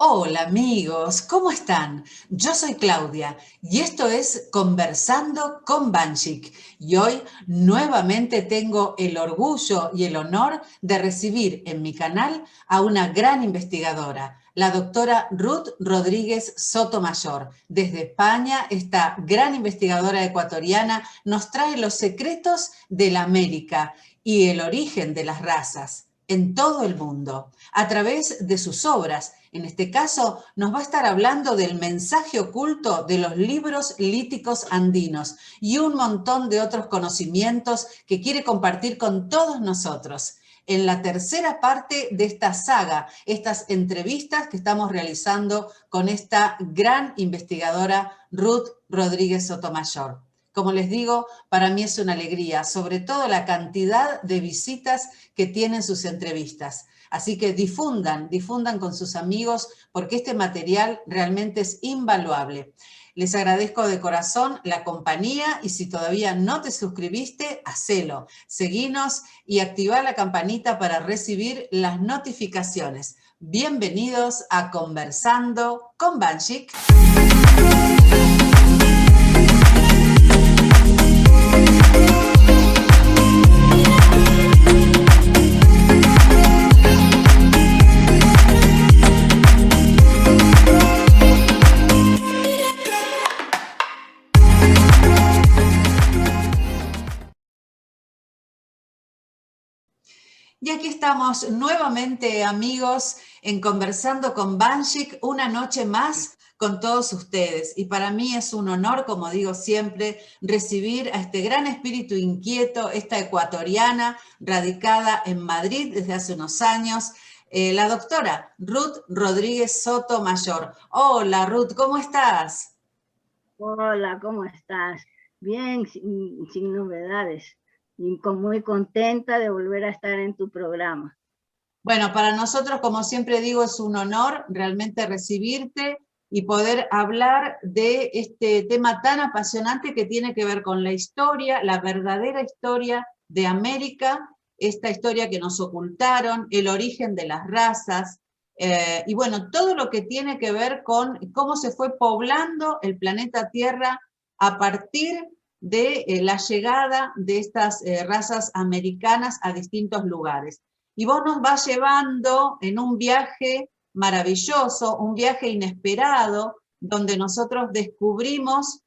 Hola amigos, ¿cómo están? Yo soy Claudia y esto es Conversando con Banchik y hoy nuevamente tengo el orgullo y el honor de recibir en mi canal a una gran investigadora, la doctora Ruth Rodríguez Sotomayor. Desde España, esta gran investigadora ecuatoriana nos trae los secretos de la América y el origen de las razas en todo el mundo, a través de sus obras. En este caso, nos va a estar hablando del mensaje oculto de los libros líticos andinos y un montón de otros conocimientos que quiere compartir con todos nosotros. En la tercera parte de esta saga, estas entrevistas que estamos realizando con esta gran investigadora Ruth Rodríguez Sotomayor. Como les digo, para mí es una alegría, sobre todo la cantidad de visitas que tienen sus entrevistas. Así que difundan con sus amigos porque este material realmente es invaluable. Les agradezco de corazón la compañía y si todavía no te suscribiste, hacelo. Seguinos y activa la campanita para recibir las notificaciones. Bienvenidos a Conversando con Banchik. Y aquí estamos nuevamente, amigos, en Conversando con Banchik, una noche más con todos ustedes. Y para mí es un honor, como digo siempre, recibir a este gran espíritu inquieto, esta ecuatoriana, radicada en Madrid desde hace unos años, la doctora Ruth Rodríguez Sotomayor. Hola, Ruth, ¿cómo estás? Hola, ¿cómo estás? Bien, sin novedades. Y muy contenta de volver a estar en tu programa. Bueno, para nosotros, como siempre digo, es un honor realmente recibirte y poder hablar de este tema tan apasionante que tiene que ver con la historia, la verdadera historia de América, esta historia que nos ocultaron, el origen de las razas, y bueno, todo lo que tiene que ver con cómo se fue poblando el planeta Tierra a partir de la llegada de estas razas americanas a distintos lugares. Y vos nos vas llevando en un viaje maravilloso, un viaje inesperado, donde nosotros descubrimos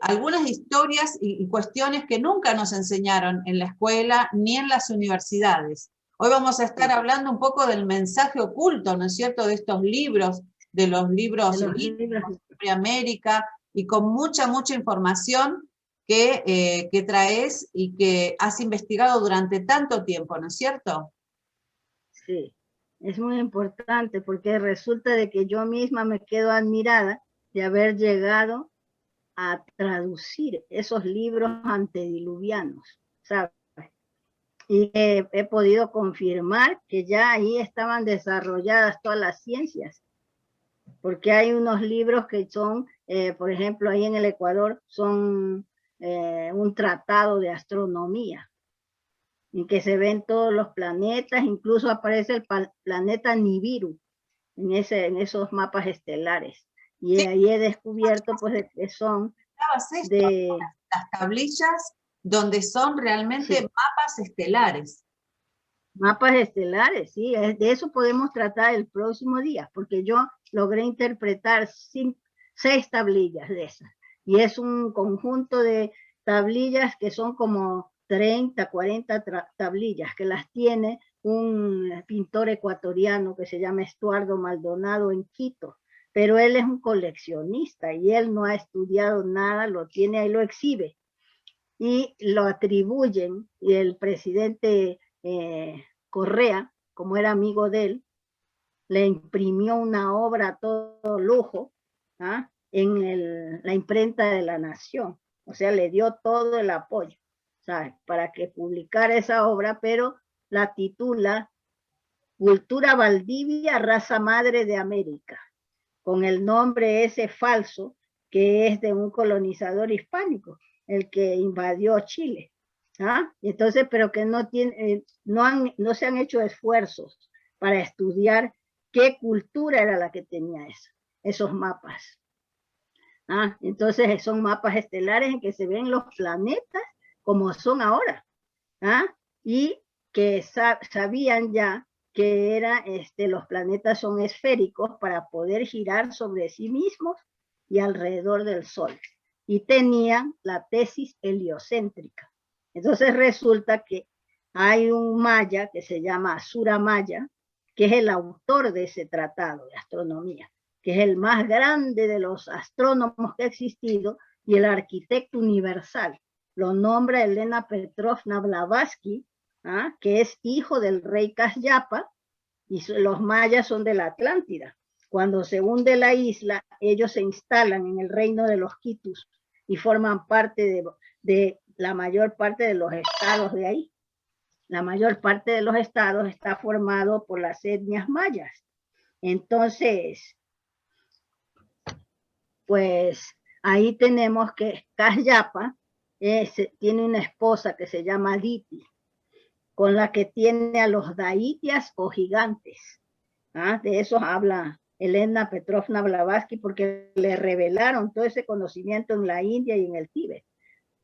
algunas historias y cuestiones que nunca nos enseñaron en la escuela ni en las universidades. Hoy vamos a estar hablando un poco del mensaje oculto, ¿no es cierto?, de estos libros, de los De libros los libros. líticos sobre América, y con mucha información que traes y que has investigado durante tanto tiempo, ¿no es cierto? Sí, es muy importante porque resulta de que yo misma me quedo admirada de haber llegado a traducir esos libros antediluvianos, ¿sabes? Y he podido confirmar que ya ahí estaban desarrolladas todas las ciencias, porque hay unos libros que son, por ejemplo, ahí en el Ecuador, son un tratado de astronomía, en que se ven todos los planetas, incluso aparece el planeta Nibiru en esos mapas estelares. Y Sí, ahí he descubierto pues que son esto, de, las tablillas donde son realmente sí, mapas estelares. mapas estelares, sí, de eso podemos tratar el próximo día, porque yo logré interpretar 6 tablillas de esas. Y es un conjunto de tablillas que son como 30, 40 tablillas, que las tiene un pintor ecuatoriano que se llama Estuardo Maldonado en Quito. Pero él es un coleccionista y él no ha estudiado nada, lo tiene ahí, lo exhibe. Y lo atribuyen, y el presidente Correa, como era amigo de él, le imprimió una obra a todo lujo, ¿ah?, en la imprenta de La Nación. O sea, le dio todo el apoyo, ¿sabes?, para que publicara esa obra, pero la titula Cultura Valdivia, raza madre de América, con el nombre ese falso que es de un colonizador hispánico, el que invadió Chile. ¿Ah? Entonces, pero que no se han hecho esfuerzos para estudiar qué cultura era la que tenía esos mapas. Entonces son mapas estelares en que se ven los planetas como son ahora, y que sabían ya que los planetas son esféricos para poder girar sobre sí mismos y alrededor del Sol, y tenían la tesis heliocéntrica. Entonces resulta que hay un maya que se llama Asura Maya, que es el autor de ese tratado de astronomía, que es el más grande de los astrónomos que ha existido y el arquitecto universal. Lo nombra Elena Petrovna Blavatsky, que es hijo del rey Casyapa, y los mayas son de la Atlántida. Cuando se hunde la isla, ellos se instalan en el reino de los Quitus y forman parte de la mayor parte de los estados de ahí. La mayor parte de los estados está formado por las etnias mayas. Entonces, pues ahí tenemos que Casyapa tiene una esposa que se llama Diti, con la que tiene a los daitias o gigantes. De eso habla Elena Petrovna Blavatsky, porque le revelaron todo ese conocimiento en la India y en el Tíbet.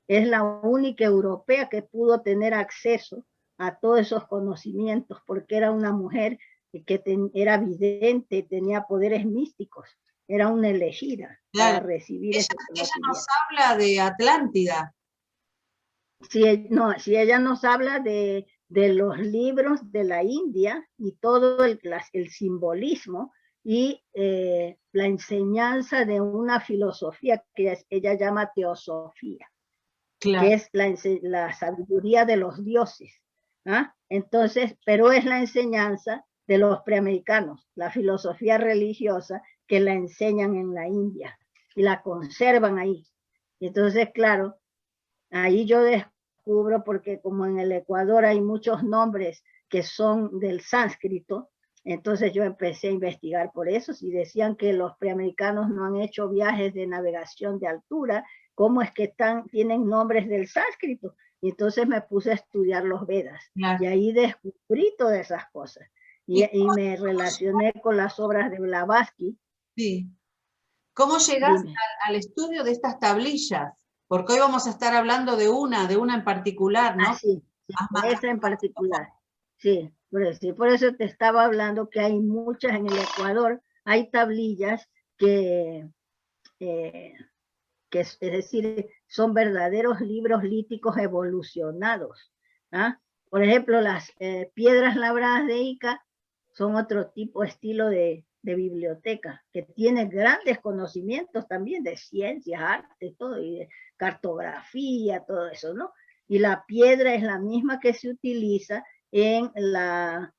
Es la única europea que pudo tener acceso a todos esos conocimientos, porque era una mujer que era vidente, tenía poderes místicos, era una elegida para recibir ese conocimiento. Ella nos habla de Atlántida. Si ella nos habla de los libros de la India y todo el simbolismo y la enseñanza de una filosofía que ella llama teosofía, claro, que es la sabiduría de los dioses. Entonces, pero es la enseñanza de los preamericanos, la filosofía religiosa que la enseñan en la India y la conservan ahí. Entonces, claro, ahí yo descubro, porque como en el Ecuador hay muchos nombres que son del sánscrito, entonces yo empecé a investigar por eso. Si decían que los preamericanos no han hecho viajes de navegación de altura, ¿cómo es que tienen nombres del sánscrito? Y entonces me puse a estudiar los Vedas, claro, y ahí descubrí todas esas cosas. Y me relacioné con las obras de Blavatsky. Sí. ¿Cómo llegas al estudio de estas tablillas? Porque hoy vamos a estar hablando de una en particular, ¿no? Sí, esa en particular. Sí, por eso te estaba hablando que hay muchas en el Ecuador, hay tablillas que es decir, son verdaderos libros líticos evolucionados. Por ejemplo, las piedras labradas de Ica son otro estilo de biblioteca, que tiene grandes conocimientos también de ciencias, arte, todo, y de cartografía, todo eso, ¿no? Y la piedra es la misma que se utiliza en la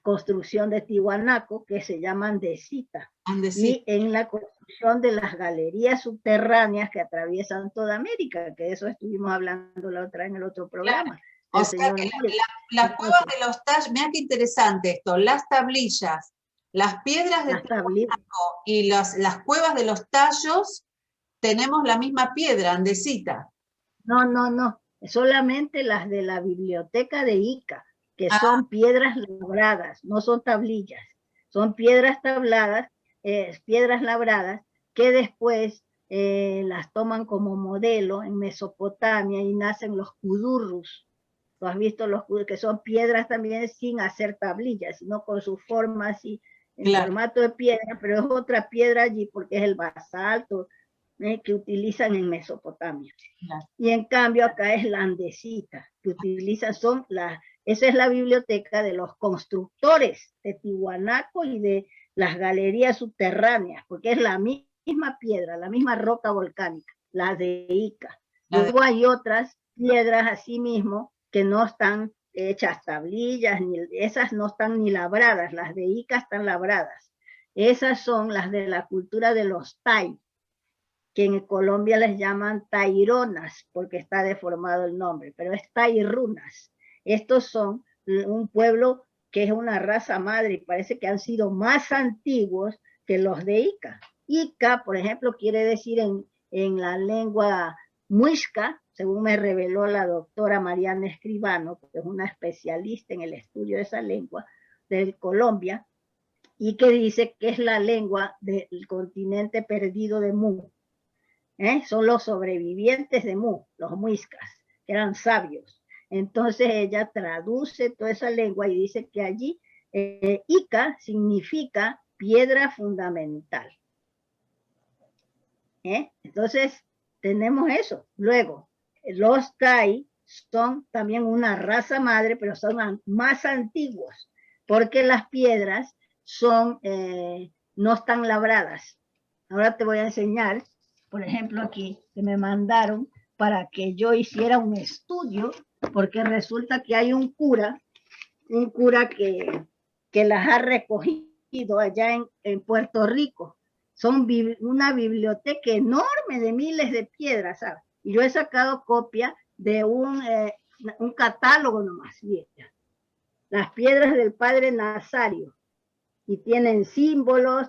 construcción de Tiwanaku, que se llama andesita, y en la construcción de las galerías subterráneas que atraviesan toda América, que de eso estuvimos hablando la otra en el otro programa. Claro. O sea que las cuevas de los tallos, mira qué interesante esto, las tablillas, las piedras de Tiwanaku y las cuevas de los tallos, tenemos la misma piedra, andesita. No, solamente las de la biblioteca de Ica, que son piedras labradas, no son tablillas, son piedras piedras labradas, que después las toman como modelo en Mesopotamia y nacen los kudurrus. Tú has visto los kudurrus, que son piedras también sin hacer tablillas, sino con su forma así, en formato de piedra, pero es otra piedra allí porque es el basalto que utilizan en Mesopotamia. Y en cambio acá es la andesita, que utilizan, esa es la biblioteca de los constructores de Tiwanaku y de las galerías subterráneas, porque es la misma piedra, la misma roca volcánica, la de Ica. Luego hay otras piedras así mismo que no están hechas tablillas, esas no están ni labradas, las de Ica están labradas. Esas son las de la cultura de los Tai, que en Colombia les llaman taironas, porque está deformado el nombre, pero es tairunas. Estos son un pueblo que es una raza madre y parece que han sido más antiguos que los de Ica. Ica, por ejemplo, quiere decir en la lengua muisca, según me reveló la doctora Mariana Escribano, que es una especialista en el estudio de esa lengua de Colombia, y que dice que es la lengua del continente perdido de Mu. Son los sobrevivientes de Mu, los muiscas, que eran sabios. Entonces ella traduce toda esa lengua y dice que allí Ica significa piedra fundamental. Entonces tenemos eso. Luego, los Tai son también una raza madre, pero son más antiguos, porque las piedras son, no están labradas. Ahora te voy a enseñar, por ejemplo, aquí, que me mandaron para que yo hiciera un estudio, porque resulta que hay un cura que las ha recogido allá en Puerto Rico. Son una biblioteca enorme de miles de piedras, ¿sabes? Y yo he sacado copia de un catálogo nomás. Las piedras del Padre Nazario. Y tienen símbolos,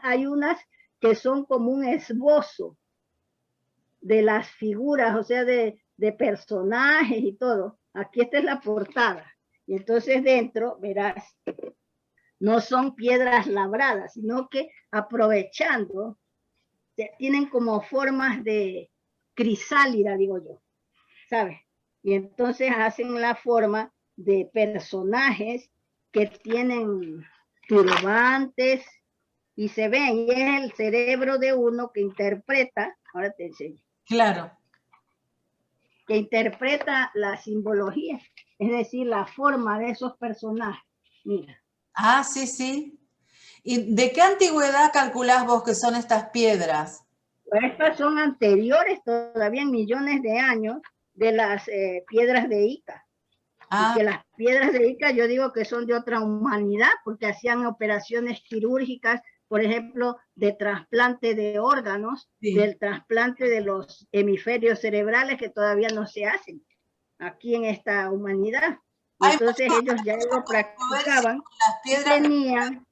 hay unas que son como un esbozo de las figuras, o sea, de personajes y todo. Aquí esta es la portada. Y entonces dentro, verás, no son piedras labradas, sino que aprovechando, tienen como formas de crisálida, digo yo, ¿sabes? Y entonces hacen la forma de personajes que tienen turbantes y se ven, y es el cerebro de uno que interpreta, ahora te enseño. Claro. Que interpreta la simbología, es decir, la forma de esos personajes. Mira. Ah, sí, sí. ¿Y de qué antigüedad calculás vos que son estas piedras? Estas son anteriores todavía en millones de años de las piedras de Ica. Y que las piedras de Ica yo digo que son de otra humanidad porque hacían operaciones quirúrgicas, por ejemplo, de trasplante de órganos, sí, del trasplante de los hemisferios cerebrales que todavía no se hacen aquí en esta humanidad. Y entonces ellos ya lo practicaban y tenían...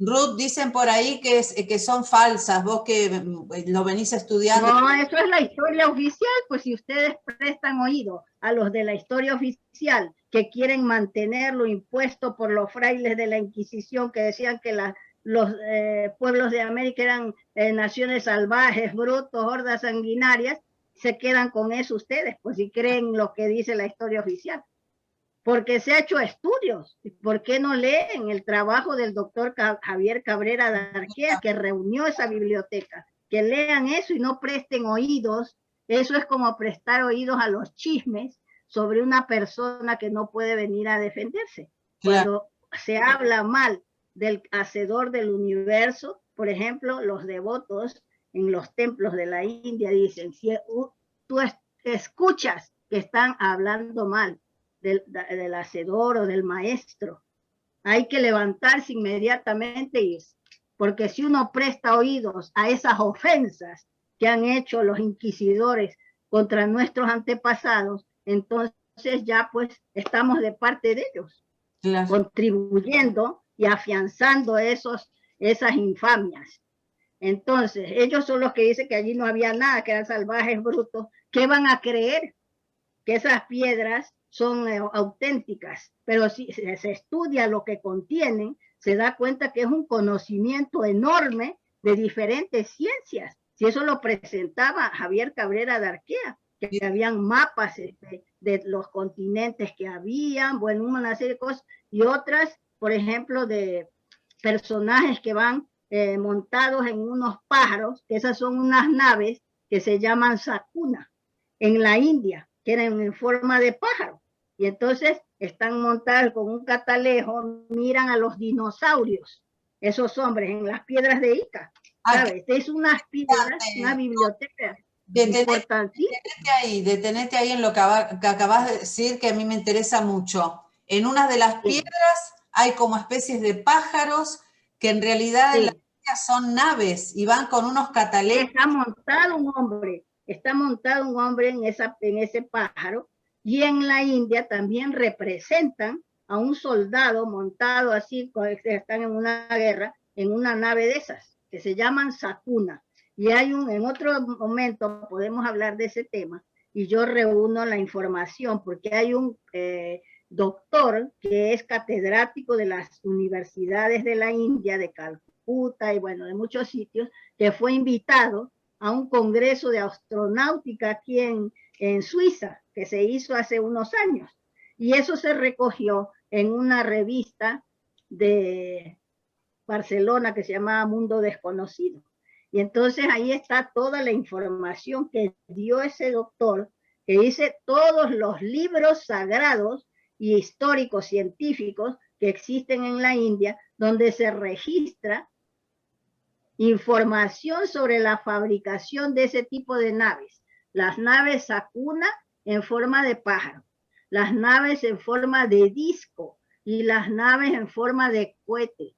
Ruth, dicen por ahí que son falsas, vos que lo venís estudiando. No, eso es la historia oficial, pues si ustedes prestan oído a los de la historia oficial que quieren mantenerlo impuesto por los frailes de la Inquisición que decían que los pueblos de América eran naciones salvajes, brutos, hordas sanguinarias, se quedan con eso ustedes, pues si creen lo que dice la historia oficial. Porque se ha hecho estudios. ¿Por qué no leen el trabajo del doctor Javier Cabrera de Arquea, que reunió esa biblioteca? Que lean eso y no presten oídos. Eso es como prestar oídos a los chismes sobre una persona que no puede venir a defenderse. Cuando se habla mal del hacedor del universo, por ejemplo, los devotos en los templos de la India dicen, si tú escuchas que están hablando mal del hacedor o del maestro, hay que levantarse inmediatamente y porque si uno presta oídos a esas ofensas que han hecho los inquisidores contra nuestros antepasados, entonces ya pues estamos de parte de ellos, claro, contribuyendo y afianzando esas infamias. Entonces, ellos son los que dicen que allí no había nada, que eran salvajes brutos. ¿Qué van a creer? Que esas piedras son auténticas, pero si se estudia lo que contienen, se da cuenta que es un conocimiento enorme de diferentes ciencias. Si eso lo presentaba Javier Cabrera de Arquea, que habían mapas de los continentes que habían, bueno, una serie de cosas, y otras, por ejemplo, de personajes que van montados en unos pájaros, que esas son unas naves que se llaman Sakuna, en la India, que eran en forma de pájaro. Y entonces están montados con un catalejo, miran a los dinosaurios, esos hombres, en las piedras de Ica. ¿Sabes? Es unas piedras, una biblioteca importantísima. Detenete ahí en lo que acabas de decir, que a mí me interesa mucho. En una de las piedras hay como especies de pájaros que en realidad en la India son naves y van con unos catalejos. Está montado un hombre en ese pájaro, y en la India también representan a un soldado montado así, están en una guerra, en una nave de esas, que se llaman Sakuna. Y en otro momento podemos hablar de ese tema, y yo reúno la información, porque hay un doctor que es catedrático de las universidades de la India, de Calcuta y bueno, de muchos sitios, que fue invitado a un congreso de astronáutica aquí en Suiza, que se hizo hace unos años. Y eso se recogió en una revista de Barcelona que se llamaba Mundo Desconocido. Y entonces ahí está toda la información que dio ese doctor, que dice todos los libros sagrados y históricos científicos que existen en la India, donde se registra información sobre la fabricación de ese tipo de naves. Las naves Sakuna en forma de pájaro, las naves en forma de disco y las naves en forma de cohete.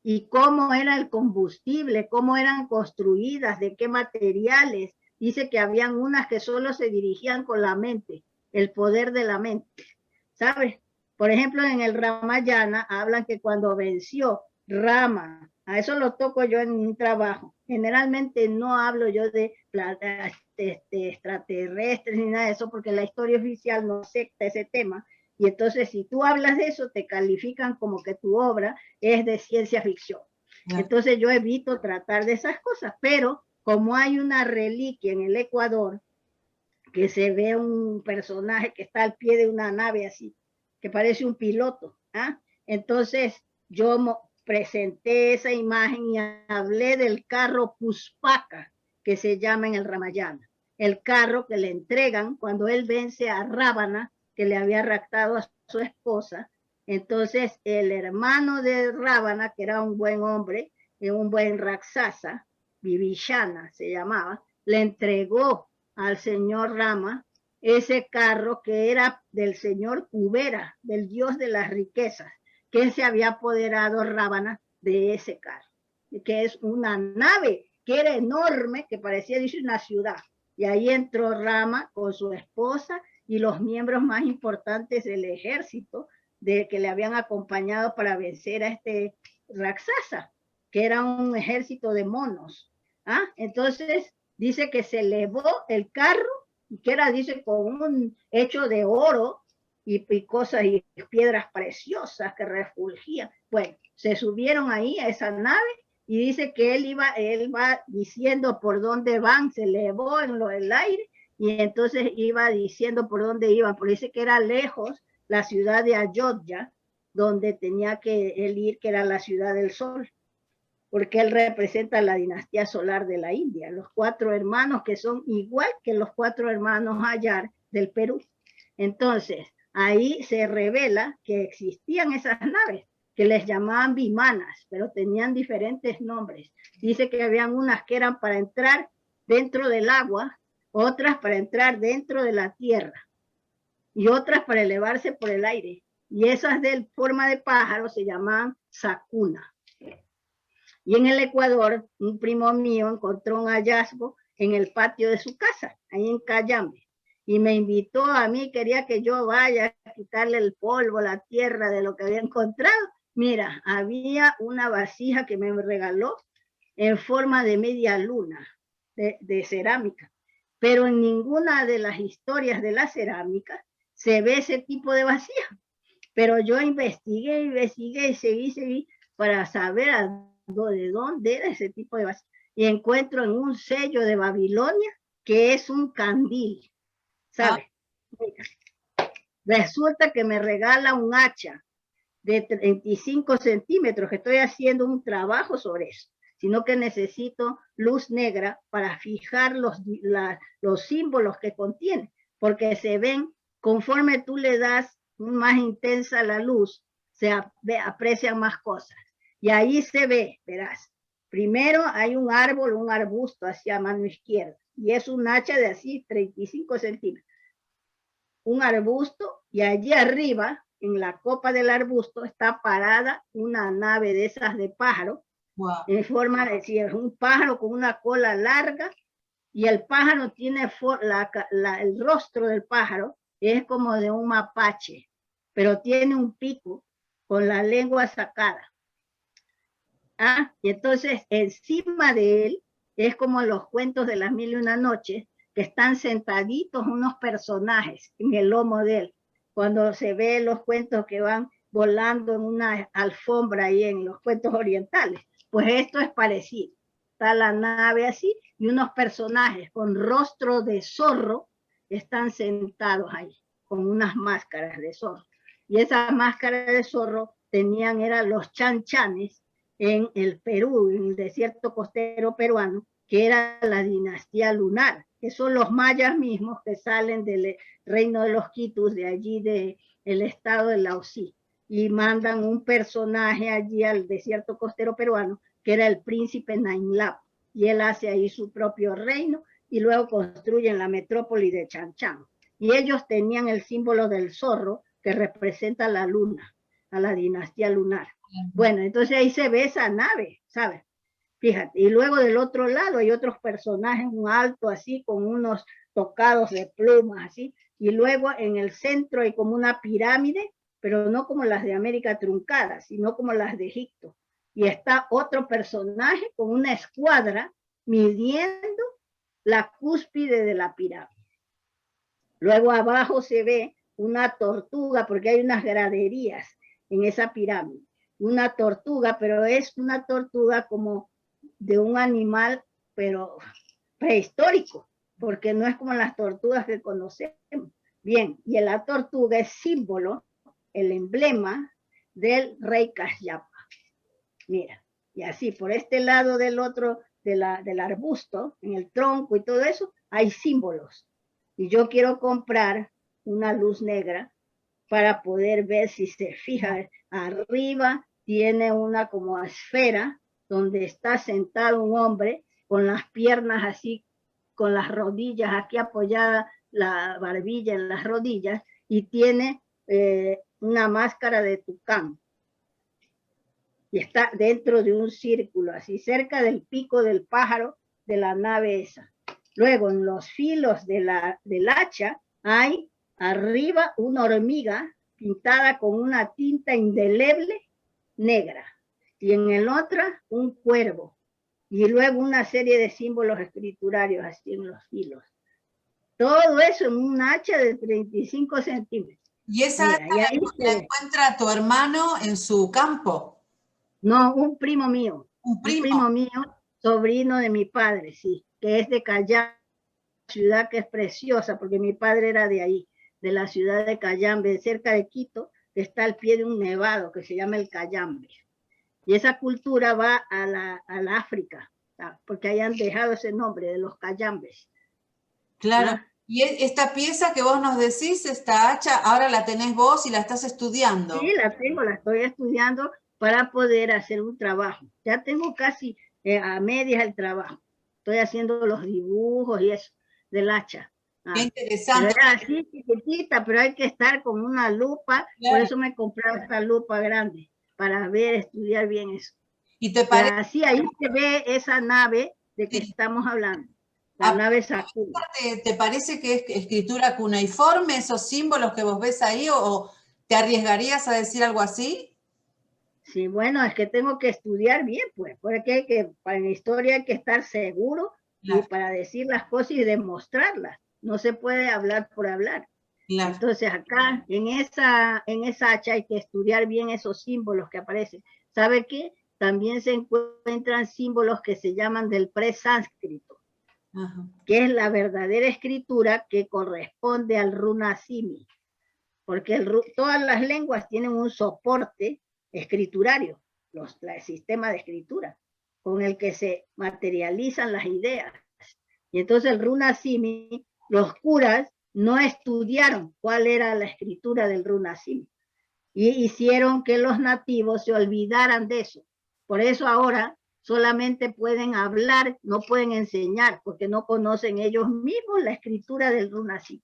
Y cómo era el combustible, cómo eran construidas, de qué materiales. Dice que habían unas que solo se dirigían con la mente, el poder de la mente, ¿sabes? Por ejemplo, en el Ramayana hablan que cuando venció Rama, a eso lo toco yo en un trabajo, generalmente no hablo yo de extraterrestres ni nada de eso, porque la historia oficial no acepta ese tema. Y entonces si tú hablas de eso, te califican como que tu obra es de ciencia ficción. Entonces yo evito tratar de esas cosas, pero como hay una reliquia en el Ecuador, que se ve un personaje que está al pie de una nave así, que parece un piloto, ¿ah? Entonces yo presenté esa imagen y hablé del carro Puspaka, que se llama en el Ramayana, el carro que le entregan cuando él vence a Rábana, que le había raptado a su esposa. Entonces el hermano de Rábana, que era un buen hombre, un buen Raksasa, Vibhishana se llamaba, le entregó al señor Rama ese carro que era del señor Kubera, del dios de las riquezas, que se había apoderado Rábana de ese carro, que es una nave que era enorme, que parecía, dice, una ciudad. Y ahí entró Rama con su esposa y los miembros más importantes del ejército que le habían acompañado para vencer a este Raksasa, que era un ejército de monos. Entonces dice que se elevó el carro, que era, dice, con un hecho de oro y cosas y piedras preciosas que refulgían. Bueno, se subieron ahí a esa nave y dice que él va diciendo por dónde van, se elevó en el aire y entonces iba diciendo por dónde iban, porque dice que era lejos la ciudad de Ayodhya, donde tenía que él ir, que era la ciudad del sol, porque él representa la dinastía solar de la India, los 4 hermanos que son igual que los 4 hermanos Ayar del Perú. Entonces, ahí se revela que existían esas naves, que les llamaban vimanas, pero tenían diferentes nombres. Dice que habían unas que eran para entrar dentro del agua, otras para entrar dentro de la tierra, y otras para elevarse por el aire. Y esas de forma de pájaro se llamaban Sakuna. Y en el Ecuador, un primo mío encontró un hallazgo en el patio de su casa, ahí en Cayambe. Y me invitó a mí, quería que yo vaya a quitarle el polvo, la tierra de lo que había encontrado. Mira, había una vasija que me regaló en forma de media luna, de cerámica. Pero en ninguna de las historias de la cerámica se ve ese tipo de vasija. Pero yo investigué y seguí para saber de dónde era ese tipo de vasija. Y encuentro en un sello de Babilonia que es un candil, ¿sabes? Resulta que me regala un hacha de 35 centímetros, que estoy haciendo un trabajo sobre eso, sino que necesito luz negra para fijar los símbolos que contiene, porque se ven, conforme tú le das más intensa la luz, se aprecian más cosas. Y ahí se ve, verás, primero hay un árbol, un arbusto hacia mano izquierda, y es un hacha de así 35 centímetros. Un arbusto, y allí arriba, en la copa del arbusto, está parada una nave de esas de pájaro, wow, en forma de, si es un pájaro con una cola larga, y el pájaro tiene, el rostro del pájaro es como de un mapache, pero tiene un pico con la lengua sacada. Y entonces encima de él es como los cuentos de las 1001 noches, que están sentaditos unos personajes en el lomo de él. cuando se ve los cuentos que van volando en una alfombra ahí en los cuentos orientales. Pues esto es parecido. Está la nave así y unos personajes con rostro de zorro están sentados ahí con unas máscaras de zorro. Y esas máscaras de zorro eran los chanchanes en el Perú, en el desierto costero peruano, que era la dinastía lunar, que son los mayas mismos que salen del reino de los quitus, de allí del estado de Laosí, y mandan un personaje allí al desierto costero peruano, que era el príncipe Nainlap, y él hace ahí su propio reino, y luego construyen la metrópoli de Chanchán. Y ellos tenían el símbolo del zorro, que representa la luna, a la dinastía lunar. Bueno, entonces ahí se ve esa nave, ¿sabes? Fíjate, y luego del otro lado hay otros personajes, un alto así, con unos tocados de plumas así, y luego en el centro hay como una pirámide, pero no como las de América truncada, sino como las de Egipto. Y está otro personaje con una escuadra midiendo la cúspide de la pirámide. Luego abajo se ve una tortuga, porque hay unas graderías en esa pirámide. Una tortuga, pero es una tortuga como de un animal, pero prehistórico, porque no es como las tortugas que conocemos. Bien, y la tortuga es símbolo, el emblema del rey Cayapa. Mira, y así por este lado del otro, del arbusto, en el tronco y todo eso, hay símbolos. Y yo quiero comprar una luz negra para poder ver, si se fija, arriba tiene una como esfera donde está sentado un hombre con las piernas así, con las rodillas aquí apoyada, la barbilla en las rodillas, y tiene una máscara de tucán. Y está dentro de un círculo, así cerca del pico del pájaro de la nave esa. Luego, en los filos del hacha, hay arriba una hormiga pintada con una tinta indeleble negra. Y en el otro, un cuervo. Y luego una serie de símbolos escriturarios así en los filos. Todo eso en un hacha de 35 centímetros. ¿Y esa hacha la encuentra tu hermano en su campo? No, un primo mío. ¿Un primo? Un primo mío, sobrino de mi padre, sí, que es de Cayambe, ciudad que es preciosa, porque mi padre era de ahí, de la ciudad de Cayambe, cerca de Quito, que está al pie de un nevado que se llama el Cayambe. Y esa cultura va a la África, ¿sabes? Porque hayan dejado ese nombre de los Cayambes. Claro. ¿Ah? Y esta pieza que vos nos decís, esta hacha, ahora la tenés vos y la estás estudiando. Sí, la tengo, la estoy estudiando para poder hacer un trabajo. Ya tengo casi a medias el trabajo. Estoy haciendo los dibujos y eso del hacha. Qué interesante. Pero era así chiquitita, pero hay que estar con una lupa. Claro. Por eso me compré esta lupa grande, para ver, estudiar bien eso. ¿Y te parece? Así ahí se ve esa nave de que estamos hablando. La nave Sakura. ¿Te parece que es escritura cuneiforme, esos símbolos que vos ves ahí, o te arriesgarías a decir algo así? Sí, bueno, es que tengo que estudiar bien, pues, porque para la historia hay que estar seguro, claro, y para decir las cosas y demostrarlas. No se puede hablar por hablar. Claro. Entonces acá, en esa hacha hay que estudiar bien esos símbolos que aparecen. ¿Sabe qué? También se encuentran símbolos que se llaman del presánscrito, que es la verdadera escritura que corresponde al runasimi, porque todas las lenguas tienen un soporte escriturario, el sistema de escritura, con el que se materializan las ideas. Y entonces el runasimi, los curas no estudiaron cuál era la escritura del runasimi, y hicieron que los nativos se olvidaran de eso. Por eso ahora solamente pueden hablar, no pueden enseñar, porque no conocen ellos mismos la escritura del runasimi.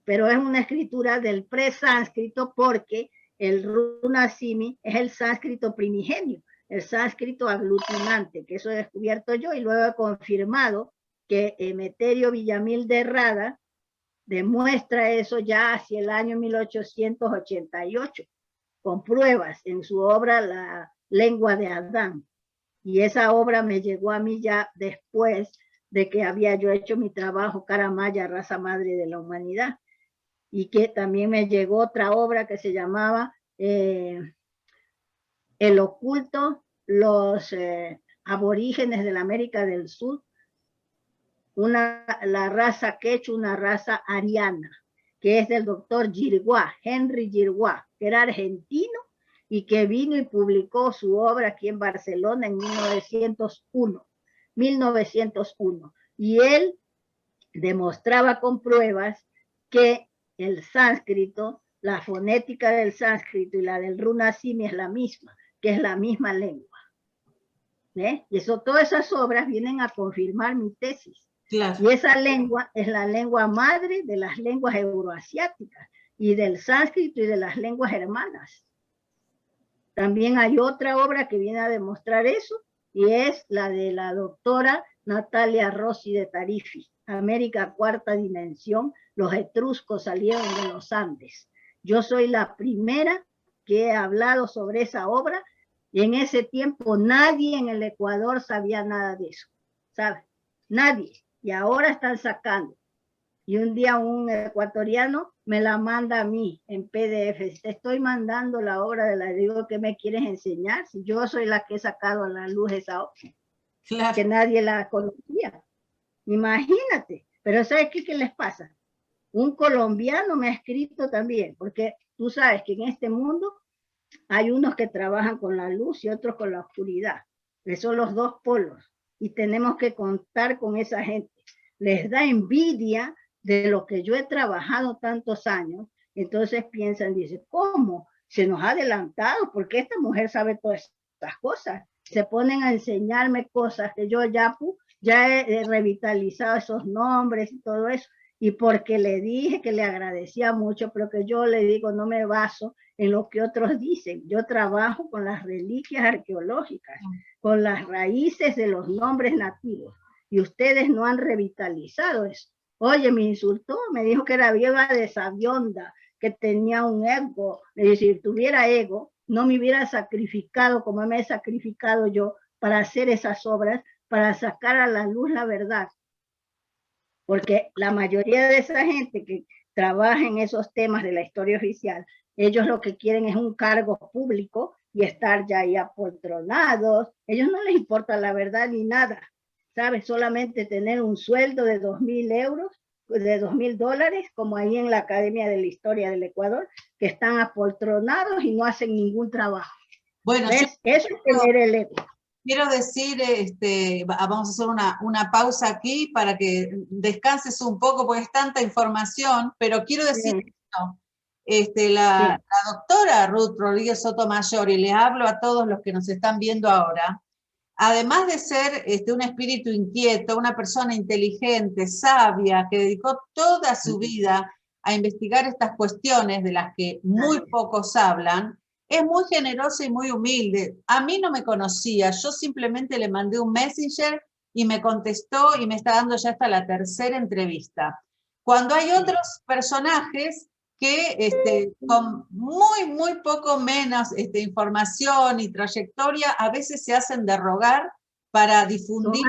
Pero es una escritura del presánscrito, porque el runasimi es el sánscrito primigenio, el sánscrito aglutinante, que eso he descubierto yo y luego he confirmado que Emeterio Villamil de Rada demuestra eso ya hacia el año 1888, con pruebas en su obra La lengua de Adán. Y esa obra me llegó a mí ya después de que había yo hecho mi trabajo Caramaya, raza madre de la humanidad. y que también me llegó otra obra que se llamaba El oculto, los aborígenes de la América del Sur, la raza quechua, una raza ariana, que es del doctor Girguá, Henry Girguá, que era argentino y que vino y publicó su obra aquí en Barcelona en 1901. Y él demostraba con pruebas que el sánscrito, la fonética del sánscrito y la del runasimi es la misma, que es la misma lengua. Y eso, todas esas obras vienen a confirmar mi tesis. Claro. Y esa lengua es la lengua madre de las lenguas euroasiáticas y del sánscrito y de las lenguas hermanas. También hay otra obra que viene a demostrar eso, y es la de la doctora Natalia Rossi de Tarifi, América Cuarta Dimensión, los etruscos salieron de los Andes. Yo soy la primera que he hablado sobre esa obra, y en ese tiempo nadie en el Ecuador sabía nada de eso, ¿sabes? Nadie, y ahora están sacando. Y un día un ecuatoriano me la manda a mí en PDF. Te estoy mandando la obra de la, digo, ¿qué me quieres enseñar? Si yo soy la que he sacado a la luz esa obra, claro, que nadie la conocía. Imagínate. Pero ¿sabes qué les pasa? Un colombiano me ha escrito también, porque tú sabes que en este mundo hay unos que trabajan con la luz y otros con la oscuridad. Que son los dos polos. Y tenemos que contar con esa gente. Les da envidia de lo que yo he trabajado tantos años, entonces piensan, dicen, ¿cómo? Se nos ha adelantado, porque esta mujer sabe todas estas cosas. Se ponen a enseñarme cosas que yo ya he revitalizado esos nombres y todo eso, y porque le dije que le agradecía mucho, pero que yo le digo, no me baso en lo que otros dicen. Yo trabajo con las reliquias arqueológicas, con las raíces de los nombres nativos, y ustedes no han revitalizado eso. Oye, me insultó, me dijo que era vieja de sabionda, que tenía un ego. Le dije, si tuviera ego, no me hubiera sacrificado como me he sacrificado yo para hacer esas obras, para sacar a la luz la verdad. Porque la mayoría de esa gente que trabaja en esos temas de la historia oficial, ellos lo que quieren es un cargo público y estar ya ahí apoltronados. Ellos no les importa la verdad ni nada. ¿Sabes? Solamente tener un sueldo de 2.000 euros, de $2.000, como ahí en la Academia de la Historia del Ecuador, que están apoltronados y no hacen ningún trabajo. Bueno, eso es tener el ego. Quiero decir, vamos a hacer una pausa aquí para que descanses un poco, porque es tanta información, pero quiero decir esto. La doctora Ruth Rodríguez Sotomayor, y le hablo a todos los que nos están viendo ahora, además de ser un espíritu inquieto, una persona inteligente, sabia, que dedicó toda su vida a investigar estas cuestiones de las que muy pocos hablan, es muy generosa y muy humilde. A mí no me conocía, yo simplemente le mandé un messenger y me contestó y me está dando ya hasta la tercera entrevista. Cuando hay otros personajes que con muy poco menos información y trayectoria, a veces se hacen de rogar para difundir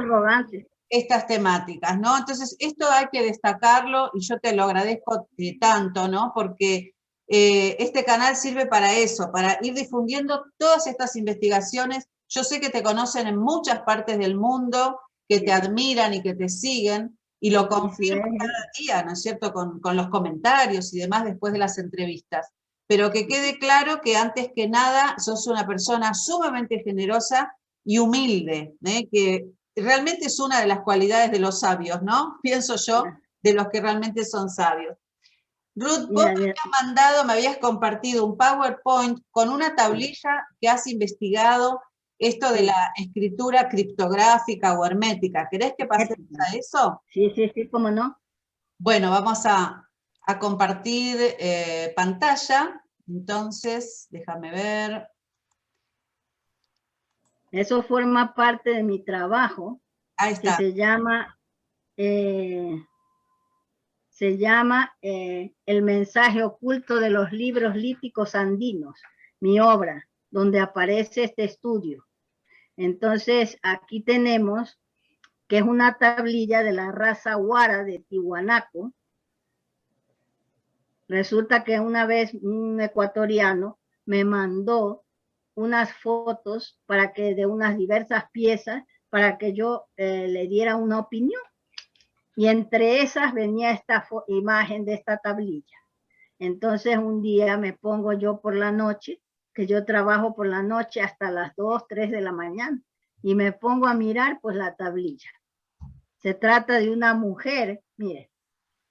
estas temáticas, ¿no? Entonces, esto hay que destacarlo y yo te lo agradezco tanto, ¿no? Porque este canal sirve para eso, para ir difundiendo todas estas investigaciones. Yo sé que te conocen en muchas partes del mundo, que te admiran y que te siguen, y lo confirmo cada día, ¿no es cierto?, con los comentarios y demás después de las entrevistas. Pero que quede claro que antes que nada sos una persona sumamente generosa y humilde, que realmente es una de las cualidades de los sabios, ¿no? Pienso yo, de los que realmente son sabios. Ruth, vos me habías compartido un PowerPoint con una tablilla que has investigado, esto de la escritura criptográfica o hermética. ¿Querés que pasemos a eso? Sí, cómo no. Bueno, vamos a compartir pantalla. Entonces, déjame ver. Eso forma parte de mi trabajo. Ahí está. Que se llama El mensaje oculto de los libros líticos andinos, mi obra, donde aparece este estudio. Entonces, aquí tenemos que es una tablilla de la raza Huara de Tiwanaku, Resulta que una vez un ecuatoriano me mandó unas fotos para que de unas diversas piezas para que yo le diera una opinión. Y entre esas venía esta imagen de esta tablilla. Entonces un día me pongo yo por la noche, que yo trabajo por la noche hasta las 2, 3 de la mañana, y me pongo a mirar pues la tablilla. Se trata de una mujer, mire,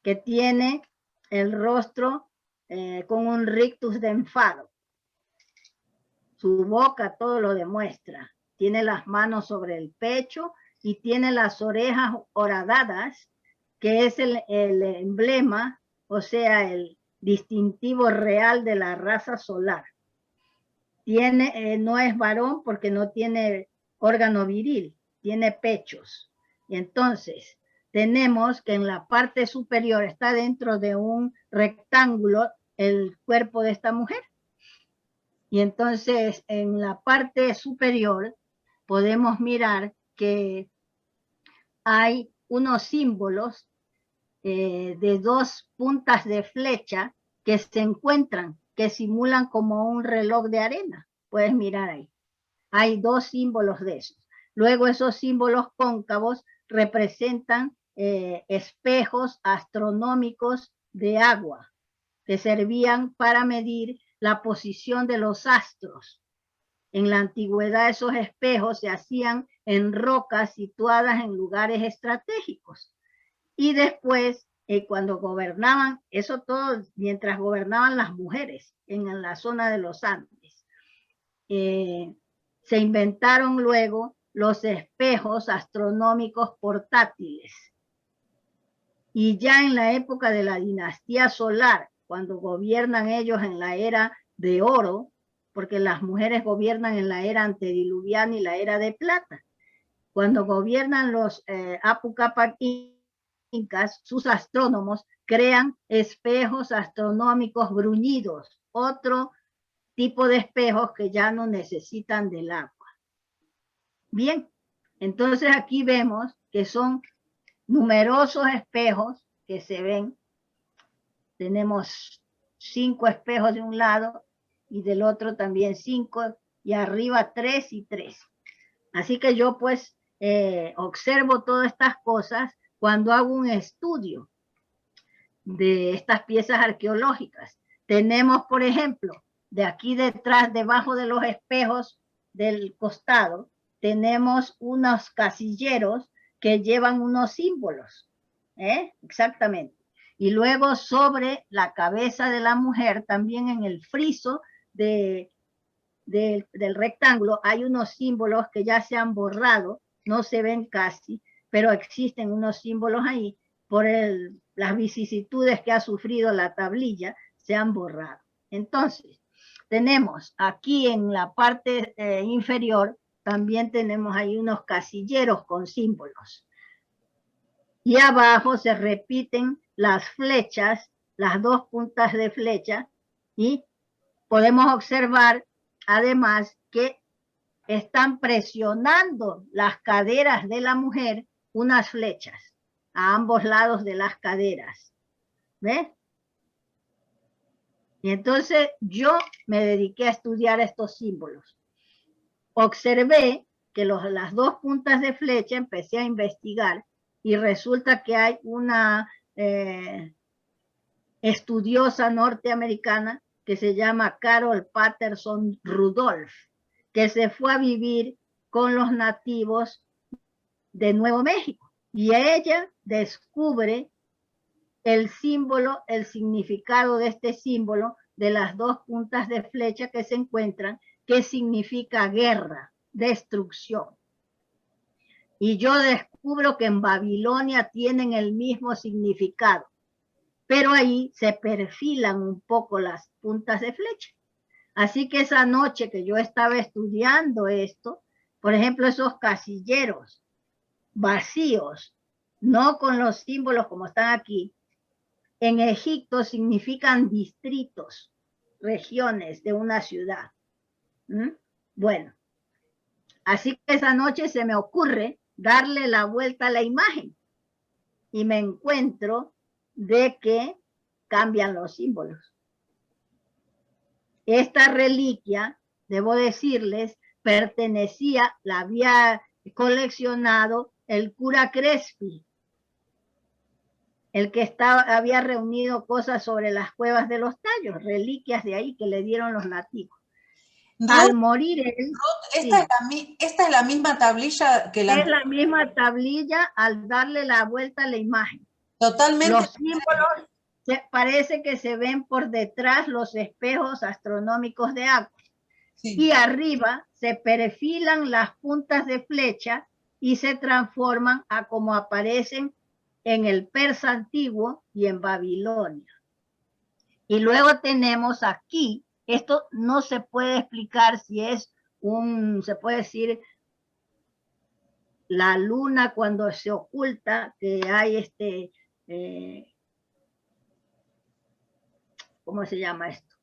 que tiene el rostro con un rictus de enfado. Su boca todo lo demuestra. Tiene las manos sobre el pecho y tiene las orejas horadadas, que es el emblema, o sea, el distintivo real de la raza solar. Tiene, no es varón porque no tiene órgano viril, tiene pechos. Y entonces tenemos que en la parte superior está dentro de un rectángulo el cuerpo de esta mujer. Y entonces en la parte superior podemos mirar que hay unos símbolos de dos puntas de flecha que se encuentran, que simulan como un reloj de arena. Puedes mirar ahí. Hay dos símbolos de esos. Luego esos símbolos cóncavos representan espejos astronómicos de agua que servían para medir la posición de los astros. En la antigüedad esos espejos se hacían en rocas situadas en lugares estratégicos. Y después, cuando gobernaban, eso todo mientras gobernaban las mujeres en la zona de los Andes, se inventaron luego los espejos astronómicos portátiles. Y ya en la época de la dinastía solar, cuando gobiernan ellos en la era de oro, porque las mujeres gobiernan en la era antediluviana y la era de plata. Cuando gobiernan los Apu Capac incas, sus astrónomos crean espejos astronómicos bruñidos, otro tipo de espejos que ya no necesitan del agua. Bien, entonces aquí vemos que son numerosos espejos que se ven. Tenemos 5 espejos de un lado y del otro también 5 y arriba 3 y 3. Así que yo pues observo todas estas cosas cuando hago un estudio de estas piezas arqueológicas. Tenemos, por ejemplo, de aquí detrás, debajo de los espejos del costado, tenemos unos casilleros que llevan unos símbolos, exactamente. Y luego sobre la cabeza de la mujer, también en el friso del rectángulo, hay unos símbolos que ya se han borrado, no se ven casi, pero existen unos símbolos ahí, por las vicisitudes que ha sufrido la tablilla, se han borrado. Entonces, tenemos aquí en la parte inferior, también tenemos ahí unos casilleros con símbolos. Y abajo se repiten las flechas, las dos puntas de flecha, y podemos observar además que están presionando las caderas de la mujer unas flechas a ambos lados de las caderas. ¿Ves? Y entonces yo me dediqué a estudiar estos símbolos. Observé que las dos puntas de flecha, empecé a investigar y resulta que hay una estudiosa norteamericana que se llama Carol Patterson Rudolph, que se fue a vivir con los nativos de Nuevo México. Y ella descubre el símbolo, el significado de este símbolo de las dos puntas de flecha que se encuentran, que significa guerra, destrucción. Y yo descubro que en Babilonia tienen el mismo significado, pero ahí se perfilan un poco las puntas de flecha. Así que esa noche que yo estaba estudiando esto, por ejemplo, esos casilleros vacíos, no con los símbolos como están aquí, en Egipto significan distritos, regiones de una ciudad. Bueno, así que esa noche se me ocurre darle la vuelta a la imagen y me encuentro de que cambian los símbolos. Esta reliquia, debo decirles, pertenecía, la había coleccionado el cura Crespi, el que había reunido cosas sobre las cuevas de los Tallos, reliquias de ahí que le dieron los nativos. Al morir él... Esta es la misma tablilla que la... Es la misma tablilla al darle la vuelta a la imagen. Totalmente. Los símbolos parece que se ven por detrás los espejos astronómicos de agua. Sí. Y arriba se perfilan las puntas de flecha y se transforman a como aparecen en el persa antiguo y en Babilonia. Y luego tenemos aquí, esto no se puede explicar si es se puede decir, la luna cuando se oculta, que hay ¿cómo se llama esto?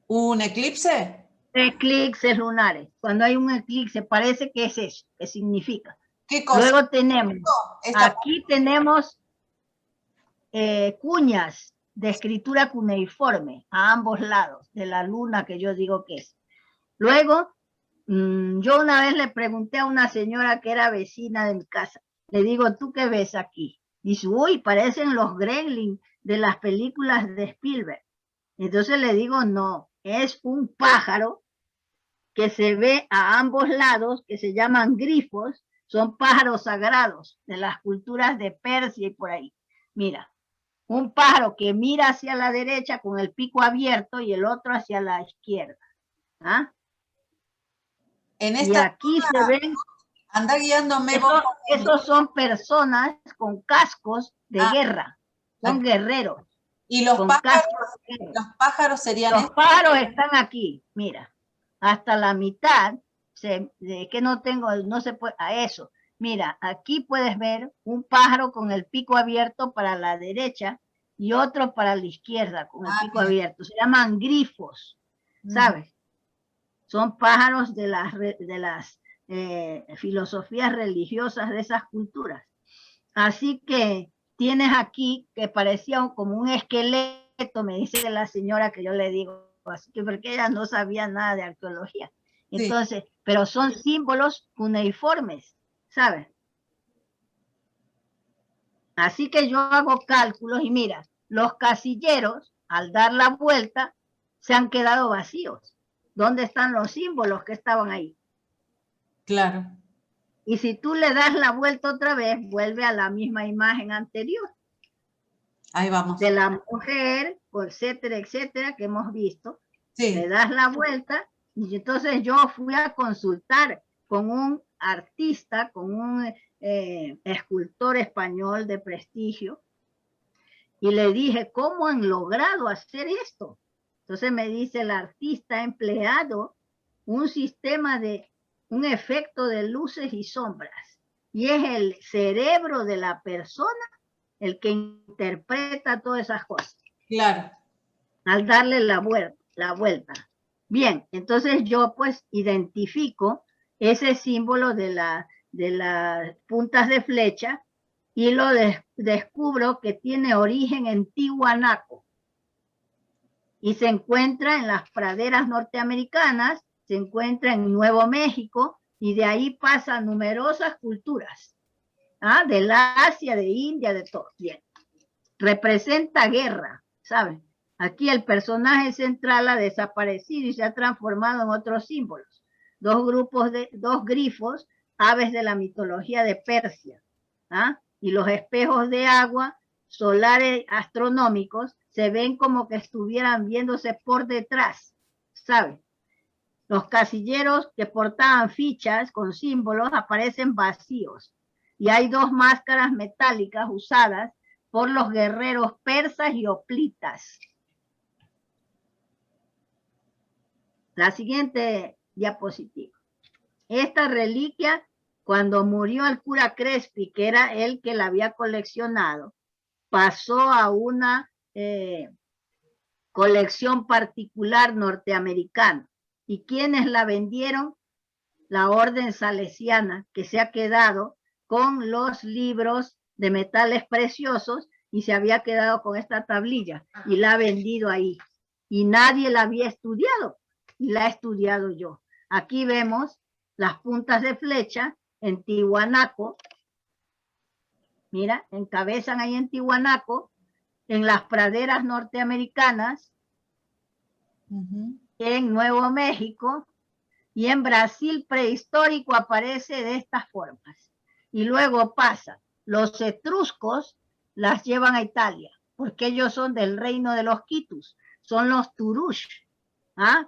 ¿Un eclipse? Eclipses lunares. Cuando hay un eclipse, parece que es eso, que significa. ¿Qué cosa? Luego tenemos, aquí tenemos cuñas de escritura cuneiforme a ambos lados de la luna que yo digo que es. Luego, yo una vez le pregunté a una señora que era vecina de mi casa, le digo, ¿tú qué ves aquí? Dice, uy, parecen los gremlins de las películas de Spielberg. Entonces le digo, no, es un pájaro que se ve a ambos lados, que se llaman grifos, son pájaros sagrados de las culturas de Persia y por ahí. Mira, un pájaro que mira hacia la derecha con el pico abierto y el otro hacia la izquierda. ¿Ah? En esta y aquí se ven, anda guiándome esos son personas con cascos de guerra, son guerreros. ¿Y los pájaros serían los pájaros están aquí, mira, hasta la mitad, de que no tengo, no se puede, a eso. Mira, aquí puedes ver un pájaro con el pico abierto para la derecha y otro para la izquierda con el pico abierto. Se llaman grifos, ¿sabes? Son pájaros de las filosofías religiosas de esas culturas. Así que tienes aquí que parecía como un esqueleto, me dice la señora que yo le digo, así que porque ella no sabía nada de arqueología. Entonces, sí. Pero son símbolos cuneiformes, ¿sabes? Así que yo hago cálculos y mira, los casilleros, al dar la vuelta, se han quedado vacíos. ¿Dónde están los símbolos que estaban ahí? Claro. Y si tú le das la vuelta otra vez, vuelve a la misma imagen anterior. Ahí vamos. De la mujer, etcétera, etcétera, que hemos visto. Sí. Le das la vuelta y entonces yo fui a consultar con un artista, con un escultor español de prestigio y le dije, ¿cómo han logrado hacer esto? Entonces me dice, el artista ha empleado un sistema de un efecto de luces y sombras. Y es el cerebro de la persona el que interpreta todas esas cosas. Claro. Al darle la vuelta. Bien, entonces yo pues identifico ese símbolo de las puntas de flecha y lo descubro que tiene origen en Tiwanaku. Y se encuentra en las praderas norteamericanas, se encuentra en Nuevo México y de ahí pasa a numerosas culturas, de la Asia, de India, de todo. Bien. Representa guerra, ¿saben? Aquí el personaje central ha desaparecido y se ha transformado en otros símbolos. Dos grifos, aves de la mitología de Persia, y los espejos de agua solares astronómicos se ven como que estuvieran viéndose por detrás, ¿saben? Los casilleros que portaban fichas con símbolos aparecen vacíos y hay dos máscaras metálicas usadas por los guerreros persas y hoplitas. La siguiente diapositiva. Esta reliquia, cuando murió el cura Crespi, que era el que la había coleccionado, pasó a una colección particular norteamericana. ¿Y quiénes la vendieron? La orden salesiana, que se ha quedado con los libros de metales preciosos y se había quedado con esta tablilla y la ha vendido ahí. Y nadie la había estudiado y la he estudiado yo. Aquí vemos las puntas de flecha en Tiwanaku. Mira, encabezan ahí en Tiwanaku, en las praderas norteamericanas, en Nuevo México y en Brasil prehistórico aparece de estas formas. Y luego pasa, los etruscos las llevan a Italia, porque ellos son del reino de los Quitus, son los Turush,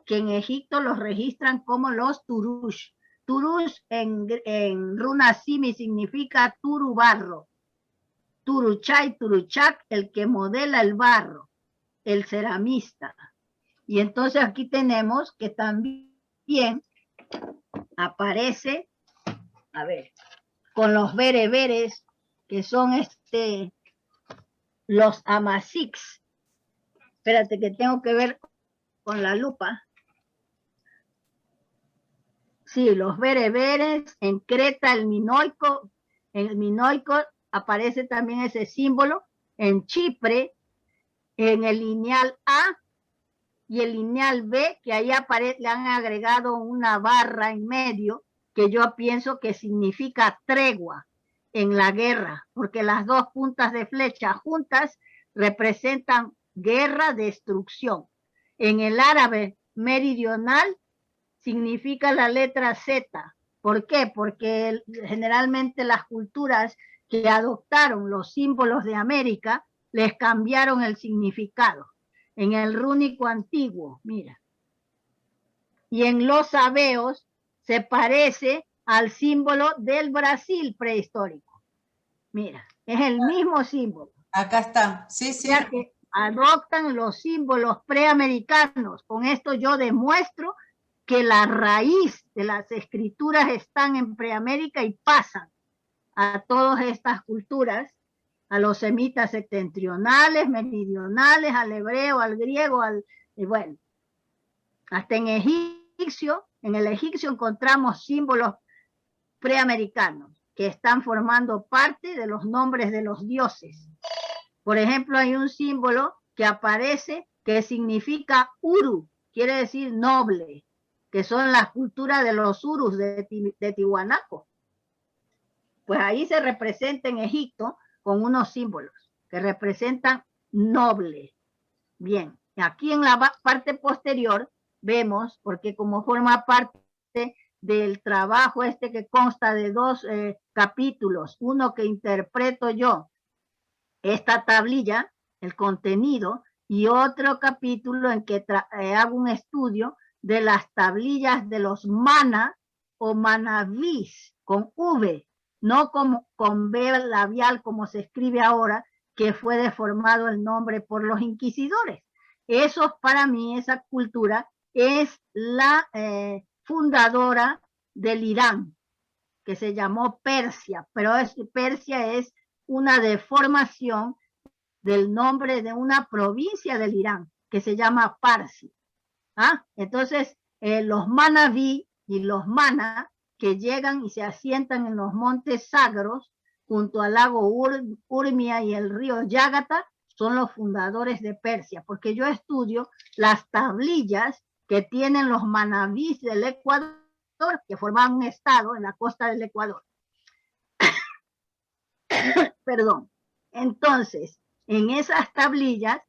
que en Egipto los registran como los Turush. Turush en runa simi significa turu barro. Turuchay, Turuchak, el que modela el barro, el ceramista. Y entonces aquí tenemos que también aparece, a ver, con los bereberes, que son los amazics. Espérate que tengo que ver con la lupa. Sí, los bereberes, en Creta, en el Minoico aparece también ese símbolo, en Chipre, en el lineal A y el lineal B, que ahí le han agregado una barra en medio, que yo pienso que significa tregua en la guerra, porque las dos puntas de flecha juntas representan guerra, destrucción. En el árabe meridional significa la letra Z. ¿Por qué? Porque generalmente las culturas que adoptaron los símbolos de América les cambiaron el significado. En el rúnico antiguo, mira. Y en los sabeos se parece al símbolo del Brasil prehistórico. Mira, es el mismo símbolo. Acá está, sí, sí. Ya que adoptan los símbolos preamericanos. Con esto yo demuestro que la raíz de las escrituras están en Preamérica y pasan a todas estas culturas, a los semitas septentrionales, meridionales, al hebreo, al griego, bueno, hasta en el egipcio encontramos símbolos preamericanos que están formando parte de los nombres de los dioses. Por ejemplo, hay un símbolo que aparece que significa Uru, quiere decir noble, que son las culturas de los Urus de Tiwanaku. Pues ahí se representa en Egipto con unos símbolos que representan noble. Bien, aquí en la parte posterior vemos, porque como forma parte del trabajo que consta de dos capítulos, uno que interpreto yo, esta tablilla, el contenido, y otro capítulo en que hago un estudio de las tablillas de los mana o manavís, con V, no con B labial como se escribe ahora, que fue deformado el nombre por los inquisidores. Eso para mí, esa cultura, es la fundadora del Irán, que se llamó Persia, pero Persia es una deformación del nombre de una provincia del Irán, que se llama Parsi. Entonces, los manaví y los mana, que llegan y se asientan en los montes sagros, junto al lago Urmia y el río Yágata, son los fundadores de Persia, porque yo estudio las tablillas que tienen los manavís del Ecuador, que forman un estado en la costa del Ecuador. Perdón. Entonces, en esas tablillas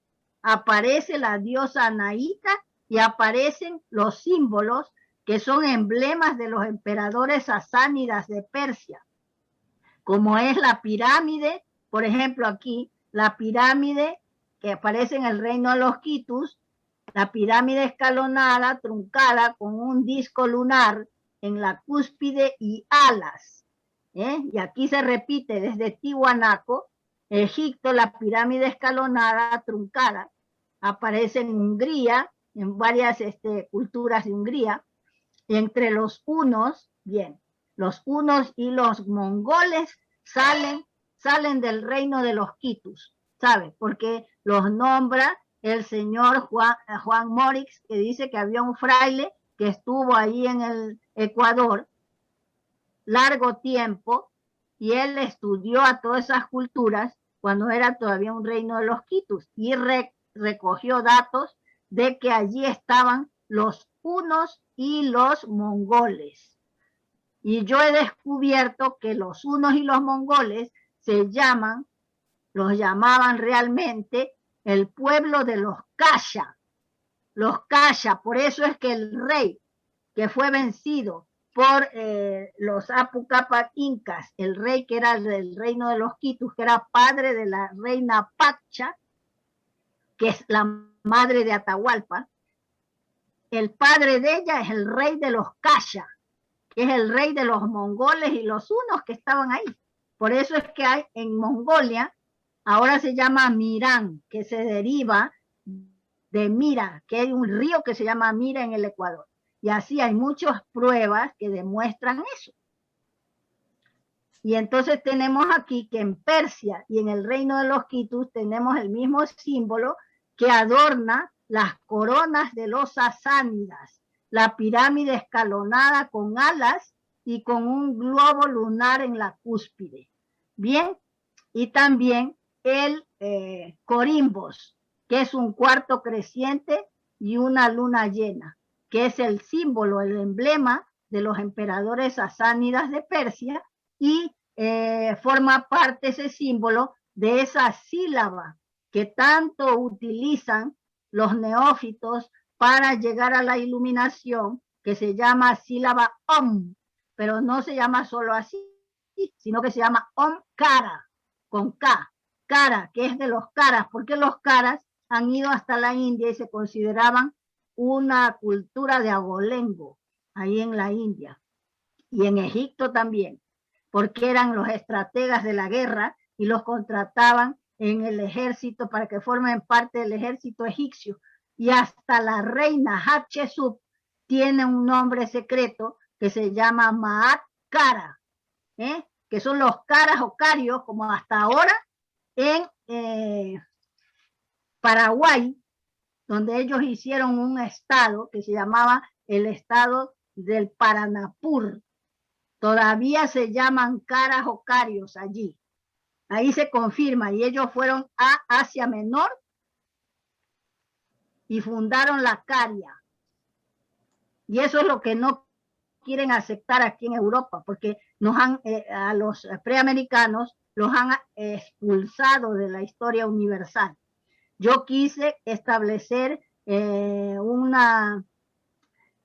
aparece la diosa Anaíta y aparecen los símbolos que son emblemas de los emperadores sasánidas de Persia, como es la pirámide, por ejemplo aquí, la pirámide que aparece en el reino de los Quitus, la pirámide escalonada, truncada, con un disco lunar en la cúspide y alas. Y aquí se repite desde Tiwanaku, Egipto, la pirámide escalonada, truncada, aparece en Hungría, en varias culturas de Hungría, y entre los hunos, bien, los hunos y los mongoles salen del reino de los Quitus, ¿sabe? Porque los nombra el señor Juan Morix, que dice que había un fraile que estuvo ahí en el Ecuador largo tiempo, y él estudió a todas esas culturas cuando era todavía un reino de los quitus, y recogió datos de que allí estaban los hunos y los mongoles. Y yo he descubierto que los hunos y los mongoles los llamaban realmente el pueblo de los Kasha. Los Kasha, por eso es que el rey que fue vencido por los Apu Capac incas, el rey que era del reino de los quitus, que era padre de la reina Pacha, que es la madre de Atahualpa, el padre de ella es el rey de los Kasha, que es el rey de los mongoles y los hunos que estaban ahí. Por eso es que hay en Mongolia, ahora se llama Mirán, que se deriva de Mira, que hay un río que se llama Mira en el Ecuador. Y así hay muchas pruebas que demuestran eso. Y entonces tenemos aquí que en Persia y en el reino de los quitus tenemos el mismo símbolo que adorna las coronas de los sasánidas, la pirámide escalonada con alas y con un globo lunar en la cúspide. Bien, y también el corimbos, que es un cuarto creciente y una luna llena, que es el símbolo, el emblema de los emperadores sasánidas de Persia, y forma parte ese símbolo de esa sílaba que tanto utilizan los neófitos para llegar a la iluminación, que se llama sílaba Om, pero no se llama solo así, sino que se llama Omkara, con K, Kara, que es de los Karas, porque los Karas han ido hasta la India y se consideraban una cultura de abolengo, ahí en la India, y en Egipto también, porque eran los estrategas de la guerra y los contrataban en el ejército para que formen parte del ejército egipcio. Y hasta la reina Hatshepsut tiene un nombre secreto que se llama Maat Kara, que son los caras o carios, como hasta ahora en Paraguay, donde ellos hicieron un estado que se llamaba el estado del Paranapur. Todavía se llaman caras o carios allí. Ahí se confirma, y ellos fueron a Asia Menor y fundaron la Caria. Y eso es lo que no quieren aceptar aquí en Europa, porque a los preamericanos los han expulsado de la historia universal. Yo quise establecer una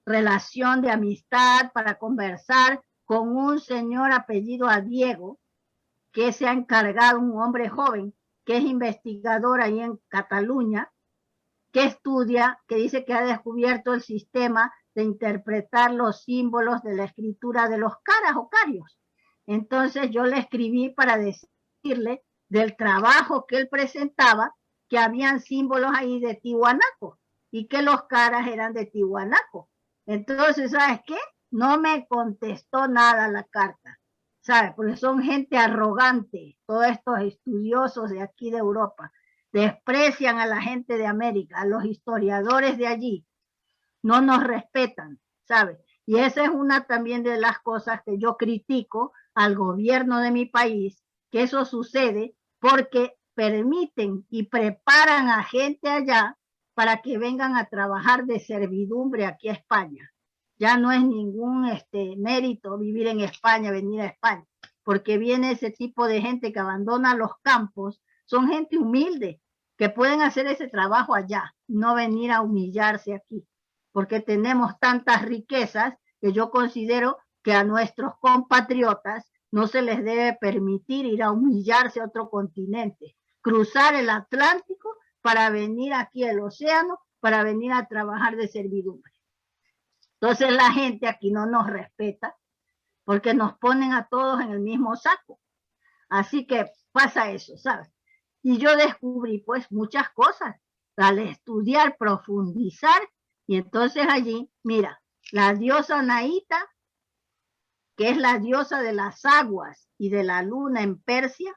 relación de amistad para conversar con un señor apellido a Diego, que se ha encargado, un hombre joven, que es investigador ahí en Cataluña, que estudia, que dice que ha descubierto el sistema de interpretar los símbolos de la escritura de los caras o carios. Entonces yo le escribí para decirle del trabajo que él presentaba, que habían símbolos ahí de Tiwanaku y que los caras eran de Tiwanaku. Entonces, ¿sabes qué? No me contestó nada la carta, ¿sabes? Porque son gente arrogante, todos estos estudiosos de aquí de Europa. Desprecian a la gente de América, a los historiadores de allí. No nos respetan, ¿sabes? Y esa es una también de las cosas que yo critico al gobierno de mi país, que eso sucede porque permiten y preparan a gente allá para que vengan a trabajar de servidumbre aquí a España. Ya no es ningún mérito vivir en España, venir a España, porque viene ese tipo de gente que abandona los campos, son gente humilde, que pueden hacer ese trabajo allá, no venir a humillarse aquí, porque tenemos tantas riquezas que yo considero que a nuestros compatriotas no se les debe permitir ir a humillarse a otro continente, cruzar el Atlántico para venir aquí al océano, para venir a trabajar de servidumbre. Entonces la gente aquí no nos respeta porque nos ponen a todos en el mismo saco. Así que pasa eso, ¿sabes? Y yo descubrí pues muchas cosas al estudiar, profundizar, y entonces allí, mira, la diosa Naita, que es la diosa de las aguas y de la luna en Persia,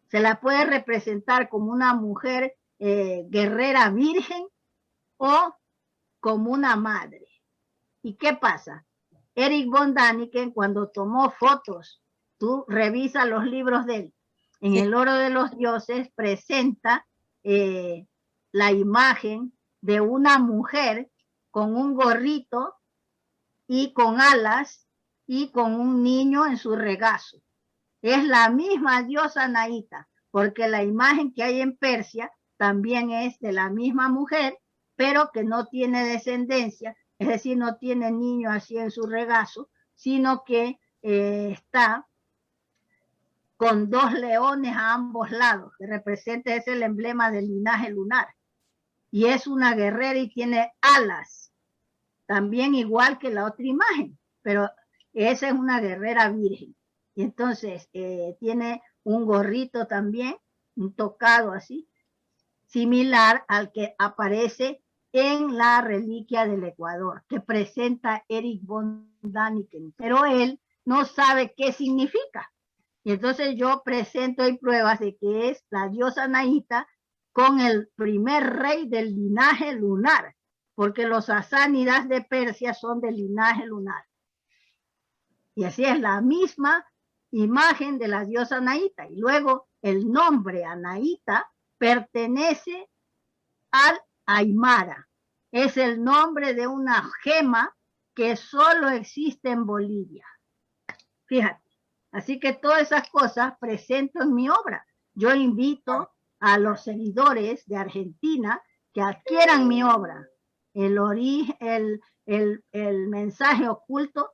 se la puede representar como una mujer guerrera virgen o como una madre. ¿Y qué pasa? Erich von Däniken, cuando tomó fotos, tú revisas los libros de él, En el oro de los dioses presenta la imagen de una mujer con un gorrito y con alas y con un niño en su regazo. Es la misma diosa Naita, porque la imagen que hay en Persia también es de la misma mujer, pero que no tiene descendencia, es decir, no tiene niño así en su regazo, sino que está con dos leones a ambos lados, que representa, es el emblema del linaje lunar. Y es una guerrera y tiene alas, también igual que la otra imagen, pero esa es una guerrera virgen. Y entonces tiene un gorrito también, un tocado así, similar al que aparece en la reliquia del Ecuador, que presenta Erich von Däniken, pero él no sabe qué significa. Y entonces yo presento y pruebas de que es la diosa Naita con el primer rey del linaje lunar, porque los sasánidas de Persia son del linaje lunar. Y así es la misma imagen de la diosa Naita. Y luego el nombre Anaíta pertenece al Aymara. Es el nombre de una gema que solo existe en Bolivia. Fíjate. Así que todas esas cosas presento en mi obra. Yo invito a los seguidores de Argentina que adquieran mi obra, el mensaje oculto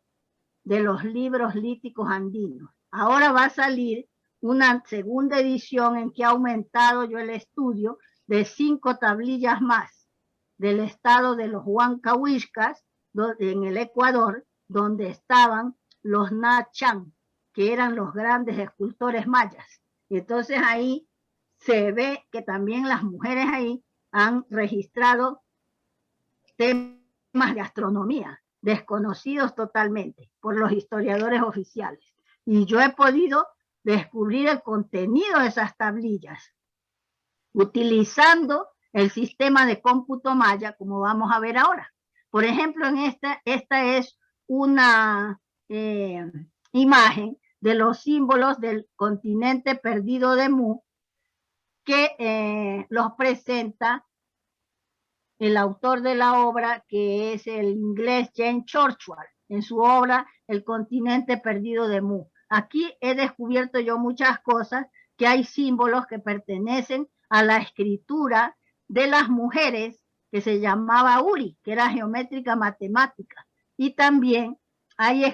de los libros líticos andinos. Ahora va a salir una segunda edición en que ha aumentado yo el estudio de 5 tablillas más del estado de los Huancahuiscas, en el Ecuador, donde estaban los Nachan, que eran los grandes escultores mayas. Y entonces ahí se ve que también las mujeres ahí han registrado temas de astronomía, desconocidos totalmente por los historiadores oficiales. Y yo he podido descubrir el contenido de esas tablillas, utilizando el sistema de cómputo maya, como vamos a ver ahora. Por ejemplo, en esta es una imagen de los símbolos del continente perdido de Mu, que los presenta el autor de la obra, que es el inglés James Churchward, en su obra El continente perdido de Mu. Aquí he descubierto yo muchas cosas, que hay símbolos que pertenecen a la escritura de las mujeres, que se llamaba Uri, que era geométrica matemática. Y también hay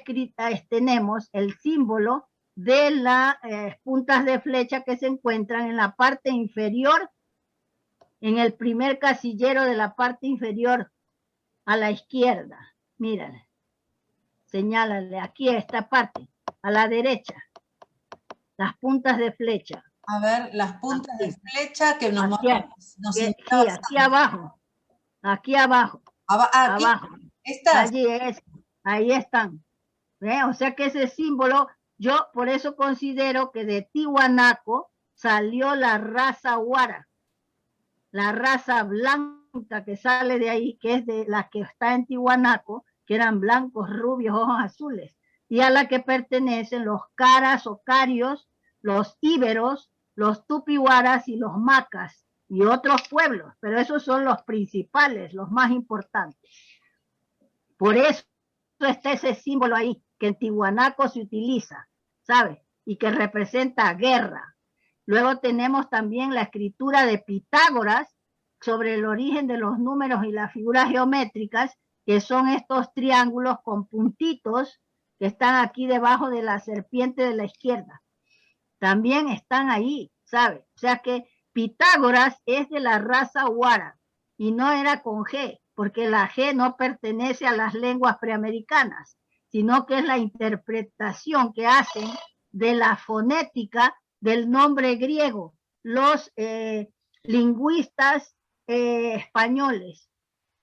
tenemos el símbolo de las puntas de flecha que se encuentran en la parte inferior, en el primer casillero de la parte inferior a la izquierda. Mírale, señálale aquí a esta parte, a la derecha, las puntas de flecha. A ver, las puntas de flecha que nos sí, aquí abajo, aquí abajo. Aquí, abajo. ¿Estas? Allí es, ahí están. O sea que ese símbolo, yo por eso considero que de Tiwanaco salió la raza Huara, la raza blanca que sale de ahí, que es de la que está en Tiwanaco, que eran blancos, rubios, ojos azules, y a la que pertenecen los caras o carios, los íberos, los tupihuaras y los macas, y otros pueblos, pero esos son los principales, los más importantes. Por eso está ese símbolo ahí, que en Tiwanaco se utiliza, ¿sabe? Y que representa guerra. Luego tenemos también la escritura de Pitágoras sobre el origen de los números y las figuras geométricas, que son estos triángulos con puntitos que están aquí debajo de la serpiente de la izquierda. También están ahí, ¿sabe? O sea que Pitágoras es de la raza Huara y no era con G, porque la G no pertenece a las lenguas preamericanas, sino que es la interpretación que hacen de la fonética del nombre griego, los lingüistas españoles.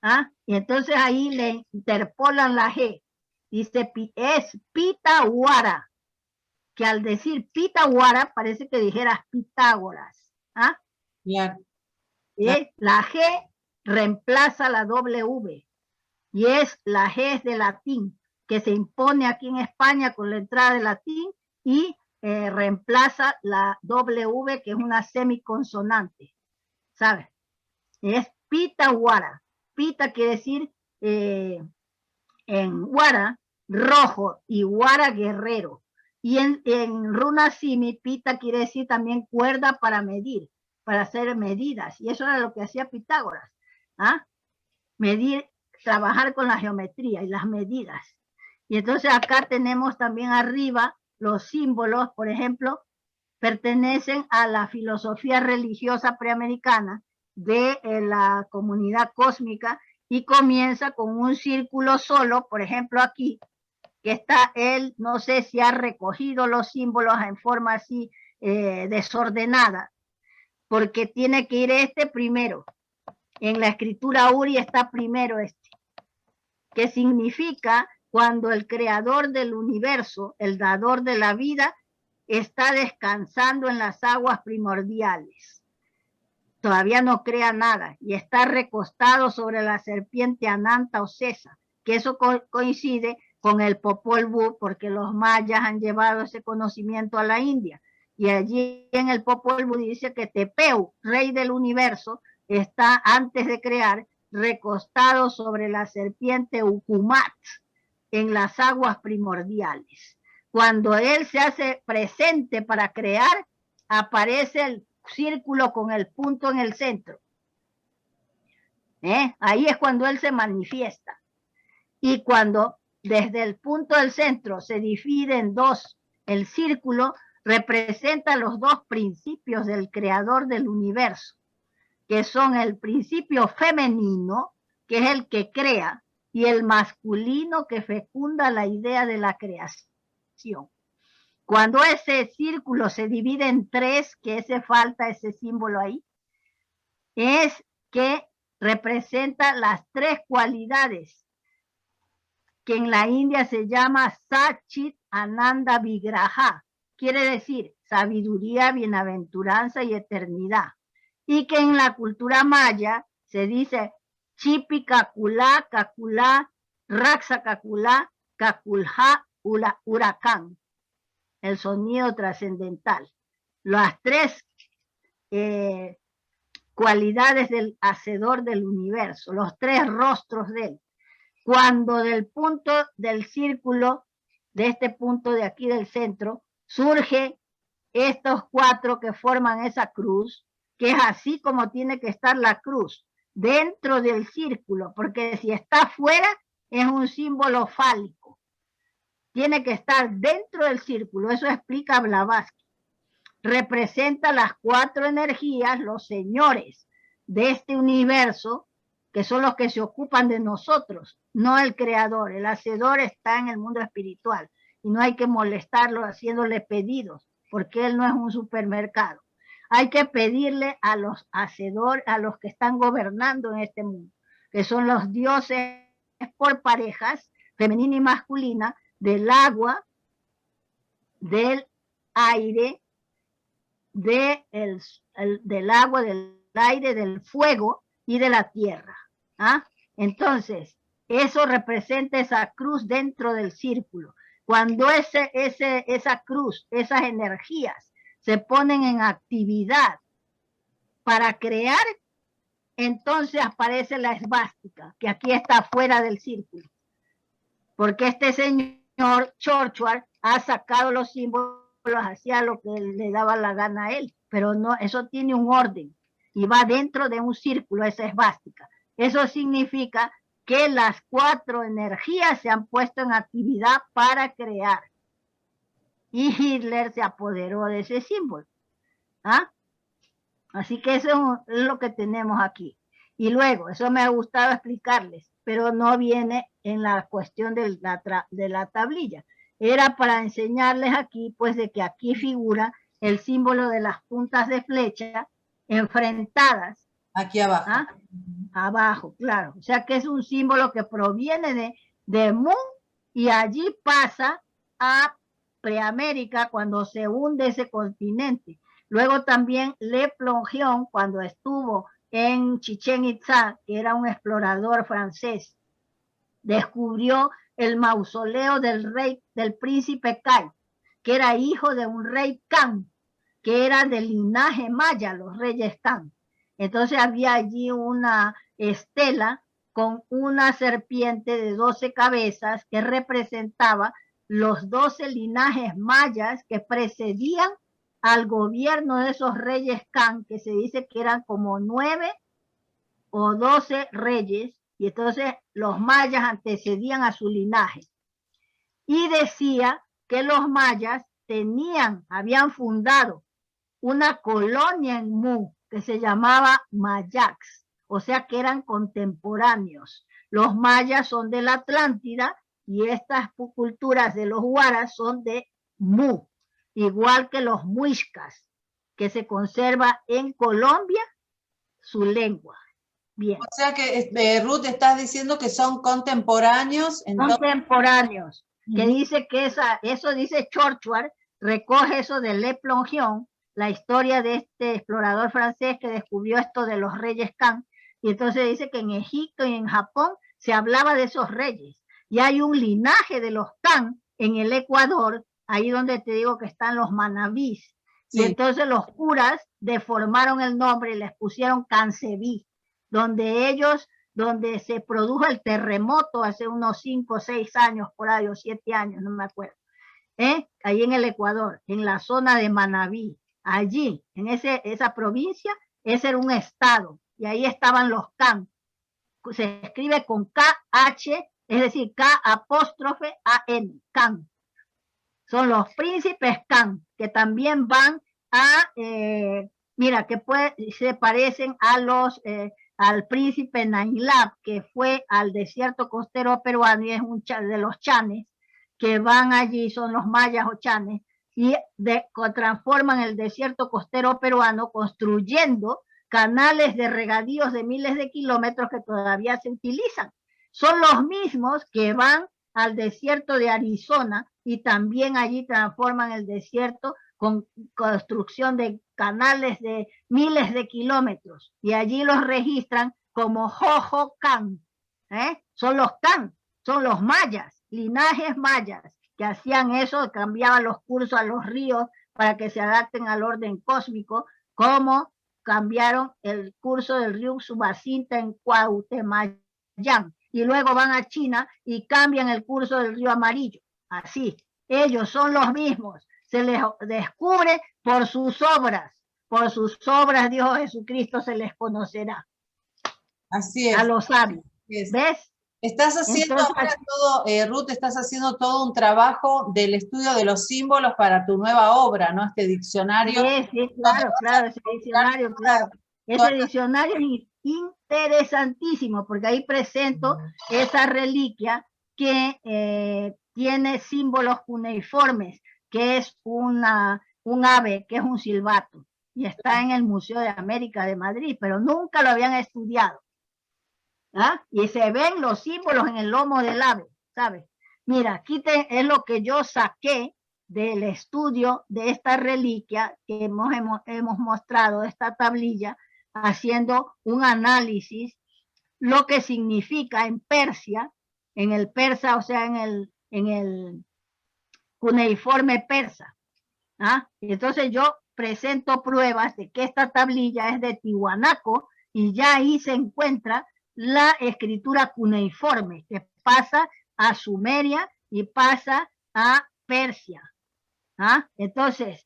¿Ah? Y entonces ahí le interpolan la G. Dice, es Pitahuara, que al decir Pitahuara parece que dijeras Pitágoras. ¿Ah? Claro. La G reemplaza la W y es la G de latín, que se impone aquí en España con la entrada de latín, y reemplaza la W, que es una semiconsonante, ¿sabes? Es Pita Wara. Pita quiere decir en Wara rojo y Wara guerrero. Y en runa simi, Pita quiere decir también cuerda para medir, para hacer medidas. Y eso era lo que hacía Pitágoras. ¿Ah? Medir, trabajar con la geometría y las medidas. Y entonces acá tenemos también arriba los símbolos, por ejemplo, pertenecen a la filosofía religiosa preamericana de la comunidad cósmica y comienza con un círculo solo, por ejemplo aquí, que está él, no sé si ha recogido los símbolos en forma así desordenada, porque tiene que ir este primero. En la escritura Uri está primero este, que significa cuando el creador del universo, el dador de la vida, está descansando en las aguas primordiales. Todavía no crea nada y está recostado sobre la serpiente Ananta o Cesa, que eso coincide con el Popol Vuh, porque los mayas han llevado ese conocimiento a la India. Y allí en el Popol Vuh dice que Tepeu, rey del universo, está antes de crear recostado sobre la serpiente Ucumat en las aguas primordiales. Cuando él se hace presente para crear, aparece el círculo con el punto en el centro. Ahí es cuando él se manifiesta. Y cuando desde el punto del centro se divide en dos, el círculo representa los dos principios del creador del universo, que son el principio femenino, que es el que crea, y el masculino, que fecunda la idea de la creación. Cuando ese círculo se divide en tres, que ese falta ese símbolo ahí, es que representa las tres cualidades que en la India se llama Sachit Ananda Vigraha, quiere decir sabiduría, bienaventuranza y eternidad, y que en la cultura maya se dice Chipi Kakula, Kakula, Raxa Kakula, Kakulha, Huracán, el sonido trascendental. Las tres cualidades del hacedor del universo, los tres rostros de él. Cuando del punto del círculo, de este punto de aquí del centro, surge estos cuatro que forman esa cruz, que es así como tiene que estar la cruz, dentro del círculo, porque si está fuera es un símbolo fálico. Tiene que estar dentro del círculo, eso explica Blavatsky. Representa las cuatro energías, los señores de este universo, que son los que se ocupan de nosotros, no el creador. El hacedor está en el mundo espiritual y no hay que molestarlo haciéndole pedidos, porque él no es un supermercado. Hay que pedirle a los hacedores, a los que están gobernando en este mundo, que son los dioses por parejas, femenina y masculina, del agua, del aire, del agua, del aire, del fuego y de la tierra. ¿Ah? Entonces, eso representa esa cruz dentro del círculo. Cuando esa cruz, esas energías se ponen en actividad para crear, entonces aparece la esvástica, que aquí está fuera del círculo. Porque este señor Chorchward ha sacado los símbolos, hacía lo que le daba la gana a él, pero no, eso tiene un orden y va dentro de un círculo, esa esvástica. Eso significa que las cuatro energías se han puesto en actividad para crear. Y Hitler se apoderó de ese símbolo. ¿Ah? Así que eso es lo que tenemos aquí. Y luego, eso me ha gustado explicarles, pero no viene en la cuestión de la tablilla. Era para enseñarles aquí, pues, de que aquí figura el símbolo de las puntas de flecha enfrentadas. Aquí abajo. ¿Ah? Abajo, claro. O sea que es un símbolo que proviene de Mu y allí pasa a Preamérica cuando se hunde ese continente. Luego también Le Plongeon, cuando estuvo en Chichén Itzá, que era un explorador francés, descubrió el mausoleo del rey, del príncipe Kai, que era hijo de un rey Can, que era del linaje maya, los reyes Can. Entonces había allí una estela con una serpiente de 12 cabezas que representaba los 12 linajes mayas que precedían al gobierno de esos reyes Can, que se dice que eran como 9 o 12 reyes, y entonces los mayas antecedían a su linaje. Y decía que los mayas habían fundado una colonia en Mu que se llamaba Mayax, o sea que eran contemporáneos. Los mayas son de la Atlántida y estas culturas de los huaras son de Mu, igual que los muiscas, que se conserva en Colombia su lengua. Bien. O sea que, Ruth, estás diciendo que son contemporáneos. Entonces... Contemporáneos, que dice que eso dice Chorchward, recoge eso de Le Plongeon, la historia de este explorador francés que descubrió esto de los reyes Can, y entonces dice que en Egipto y en Japón se hablaba de esos reyes, y hay un linaje de los Can en el Ecuador, ahí donde te digo que están los manabís, sí. Y entonces los curas deformaron el nombre y les pusieron Cancebí, donde se produjo el terremoto hace unos 5 o 6 años por ahí, o 7 años, no me acuerdo, ahí en el Ecuador, en la zona de Manabí, allí, en esa provincia, ese era un estado, y ahí estaban los Can, se escribe con KH, es decir, K''AN, Can, son los príncipes Can, que también van a, mira, que se parecen a al príncipe Nailab, que fue al desierto costero peruano y es de los chanes, que van allí, son los mayas o chanes, y transforman el desierto costero peruano construyendo canales de regadíos de miles de kilómetros que todavía se utilizan. Son los mismos que van al desierto de Arizona y también allí transforman el desierto con construcción de canales de miles de kilómetros y allí los registran como Jojo Can. Son los Can, son los mayas, linajes mayas que hacían eso, cambiaban los cursos a los ríos para que se adapten al orden cósmico, como cambiaron el curso del río Subacinta en Cuauhtémoc, y luego van a China y cambian el curso del río Amarillo. Así, ellos son los mismos, se les descubre por sus obras Dios Jesucristo se les conocerá. Así es. A los sabios. ¿Ves? Estás haciendo ahora todo, Ruth, estás haciendo todo un trabajo del estudio de los símbolos para tu nueva obra, ¿no? Este diccionario. Sí, claro, ese diccionario, claro. Ese diccionario es interesantísimo porque ahí presento esa reliquia que tiene símbolos cuneiformes, que es un ave, que es un silbato, y está en el Museo de América de Madrid, pero nunca lo habían estudiado. Y se ven los símbolos en el lomo del ave, ¿sabes? Mira, aquí es lo que yo saqué del estudio de esta reliquia que hemos mostrado, esta tablilla, haciendo un análisis, lo que significa en Persia, en el persa, o sea, en el cuneiforme persa. Y entonces yo presento pruebas de que esta tablilla es de Tiwanaco y ya ahí se encuentra la escritura cuneiforme que pasa a Sumeria y pasa a Persia. Entonces,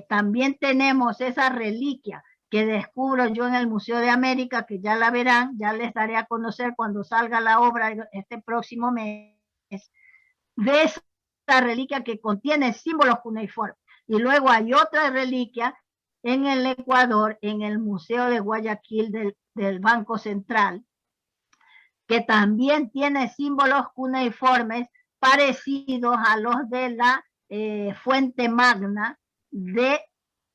también tenemos esa reliquia que descubro yo en el Museo de América, que ya la verán, ya les daré a conocer cuando salga la obra este próximo mes, de esa reliquia que contiene símbolos cuneiformes. Y luego hay otra reliquia en el Ecuador, en el Museo de Guayaquil del Banco Central, que también tiene símbolos cuneiformes parecidos a los de la Fuente Magna,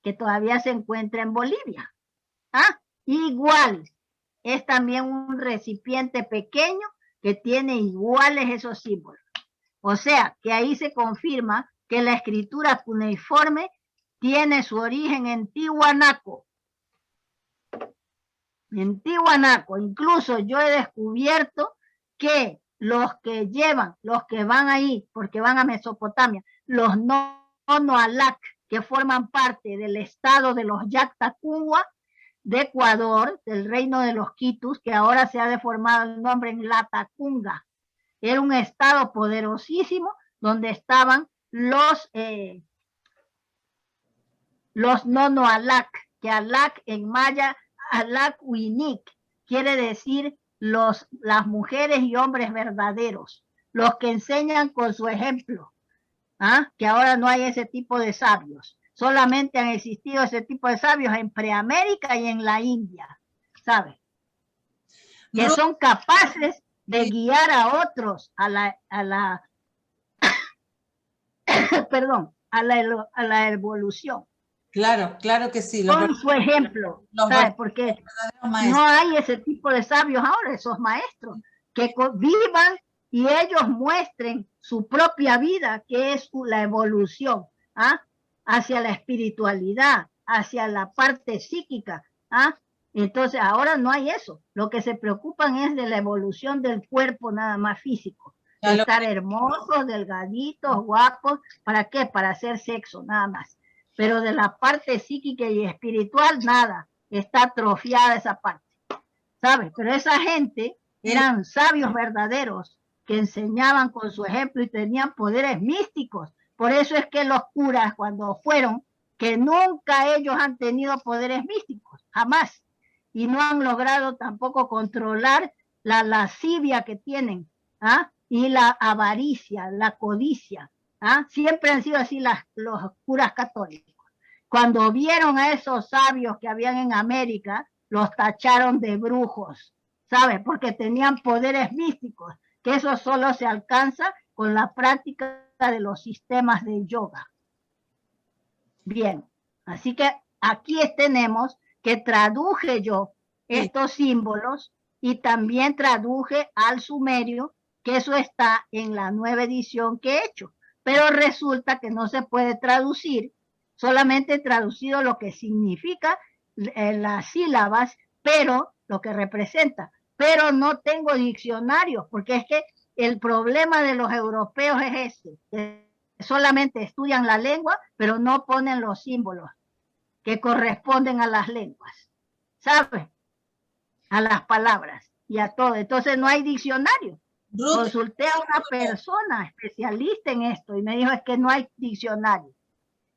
que todavía se encuentra en Bolivia. Igual, es también un recipiente pequeño que tiene iguales esos símbolos. O sea, que ahí se confirma que la escritura cuneiforme tiene su origen en Tiwanaco. En Tiwanaco, incluso yo he descubierto que los que van ahí, porque van a Mesopotamia, los Nonoalac, que forman parte del estado de los Yactacungua de Ecuador, del reino de los Quitus, que ahora se ha deformado el nombre en Latacunga. Era un estado poderosísimo donde estaban los Nonoalac, que Alac en maya, Alac Winik, quiere decir las mujeres y hombres verdaderos, los que enseñan con su ejemplo. Que ahora no hay ese tipo de sabios, solamente han existido ese tipo de sabios en Preamérica y en la India, ¿sabes? Que son capaces de guiar a otros a la perdón, a la evolución. Claro, claro que sí. Con su ejemplo, ¿sabes? Porque no hay ese tipo de sabios ahora, esos maestros, que vivan y ellos muestren su propia vida, que es la evolución, hacia la espiritualidad, hacia la parte psíquica. Entonces ahora no hay eso. Lo que se preocupan es de la evolución del cuerpo nada más físico. De estar hermosos, delgaditos, guapos. ¿Para qué? Para hacer sexo, nada más. Pero de la parte psíquica y espiritual, nada. Está atrofiada esa parte. ¿Sabes? Pero esa gente eran sabios verdaderos que enseñaban con su ejemplo y tenían poderes místicos. Por eso es que los curas, cuando fueron, que nunca ellos han tenido poderes místicos, jamás. Y no han logrado tampoco controlar la lascivia que tienen, y la avaricia, la codicia. Siempre han sido así los curas católicos. Cuando vieron a esos sabios que habían en América, los tacharon de brujos, ¿sabes? Porque tenían poderes místicos, que eso solo se alcanza con la práctica de los sistemas de yoga. Bien, así que aquí tenemos que traduje yo estos símbolos y también traduje al sumerio, que eso está en la nueva edición que he hecho. Pero resulta que no se puede traducir, solamente he traducido lo que significa las sílabas, pero lo que representa. Pero no tengo diccionarios, porque es que el problema de los europeos es este, solamente estudian la lengua, pero no ponen los símbolos que corresponden a las lenguas, ¿sabes? A las palabras y a todo. Entonces no hay diccionario. Ruth, consulté a una persona especialista en esto y me dijo es que no hay diccionario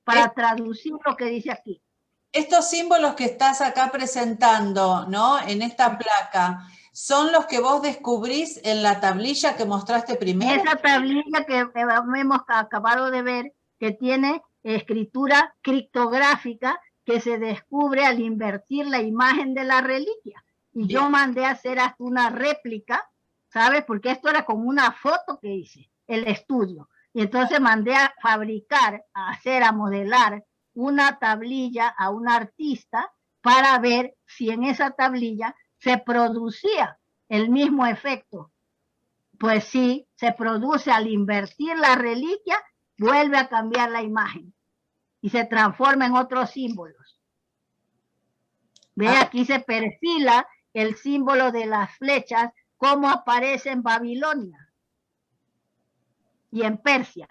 para traducir lo que dice aquí. Estos símbolos que estás acá presentando, ¿no? En esta placa, ¿son los que vos descubrís en la tablilla que mostraste primero? Esa tablilla que hemos acabado de ver, que tiene escritura criptográfica que se descubre al invertir la imagen de la reliquia. Y bien, yo mandé a hacer hasta una réplica, ¿sabes? Porque esto era como una foto que hice, el estudio. Y entonces mandé a fabricar, a modelar una tablilla a un artista para ver si en esa tablilla se producía el mismo efecto. Pues sí, se produce al invertir la reliquia, vuelve a cambiar la imagen y se transforma en otros símbolos. Ve, aquí se perfila el símbolo de las flechas como aparece en Babilonia y en Persia.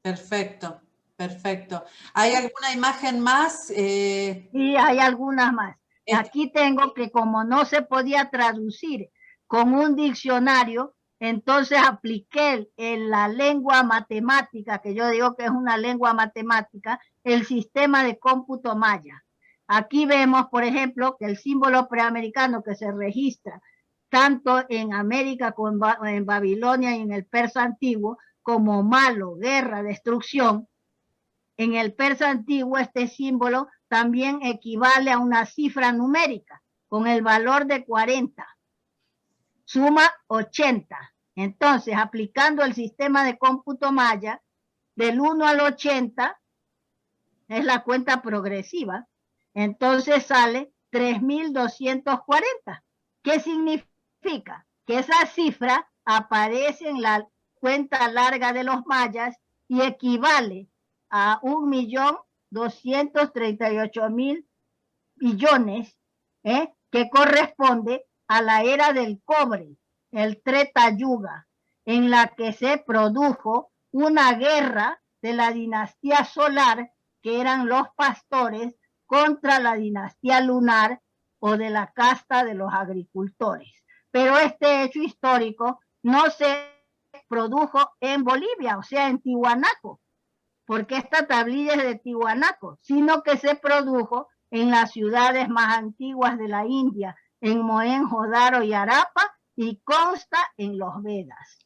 Perfecto, perfecto. ¿Hay alguna imagen más? Sí, hay algunas más. Aquí tengo que como no se podía traducir con un diccionario, entonces apliqué en la lengua matemática, que yo digo que es una lengua matemática, el sistema de cómputo maya. Aquí vemos, por ejemplo, que el símbolo preamericano que se registra tanto en América como en Babilonia y en el persa antiguo, como malo, guerra, destrucción. En el persa antiguo este símbolo también equivale a una cifra numérica con el valor de 40. Suma 80. Entonces, aplicando el sistema de cómputo maya, del 1 al 80 es la cuenta progresiva. Entonces sale 3240. ¿Qué significa? Que esa cifra aparece en la cuenta larga de los mayas y equivale a 1.238.000 billones, que corresponde a la era del cobre, el Treta Yuga, en la que se produjo una guerra de la dinastía solar, que eran los pastores, contra la dinastía lunar o de la casta de los agricultores. Pero este hecho histórico no se produjo en Bolivia, o sea, en Tiwanaku, porque esta tablilla es de Tiwanaku, sino que se produjo en las ciudades más antiguas de la India, en Mohenjo-Daro y Harappa, y consta en los Vedas.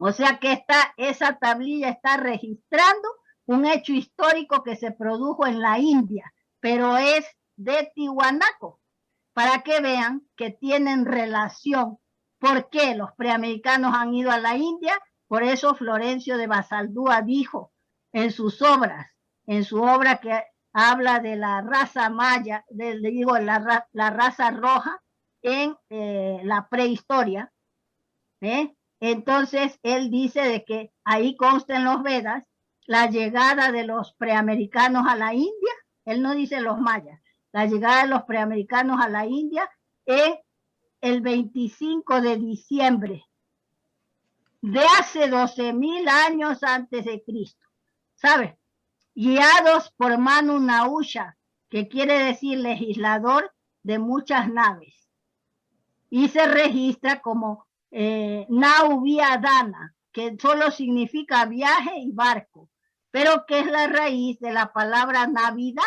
O sea que esa tablilla está registrando un hecho histórico que se produjo en la India, pero es de Tiwanaku, para que vean que tienen relación. ¿Por qué los preamericanos han ido a la India? Por eso Florencio de Basaldúa dijo en sus obras, en su obra que habla de la raza maya, la raza roja en la prehistoria, entonces él dice de que ahí consta en los Vedas la llegada de los preamericanos a la India, él no dice los mayas, la llegada de los preamericanos a la India es el 25 de diciembre de hace 12,000 años antes de Cristo, ¿sabes? Guiados por Manu Nausha, que quiere decir legislador de muchas naves, y se registra como Nau Via Dana, que solo significa viaje y barco, pero que es la raíz de la palabra Navidad.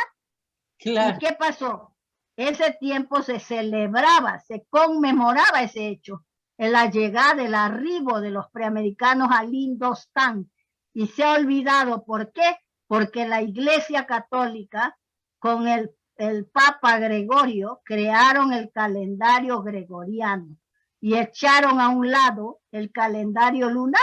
Claro. ¿Y qué pasó? Ese tiempo se celebraba, se conmemoraba ese hecho, en la llegada, el arribo de los preamericanos al Indostán, y se ha olvidado. ¿Por qué? Porque la Iglesia Católica, con el Papa Gregorio, crearon el calendario gregoriano y echaron a un lado el calendario lunar,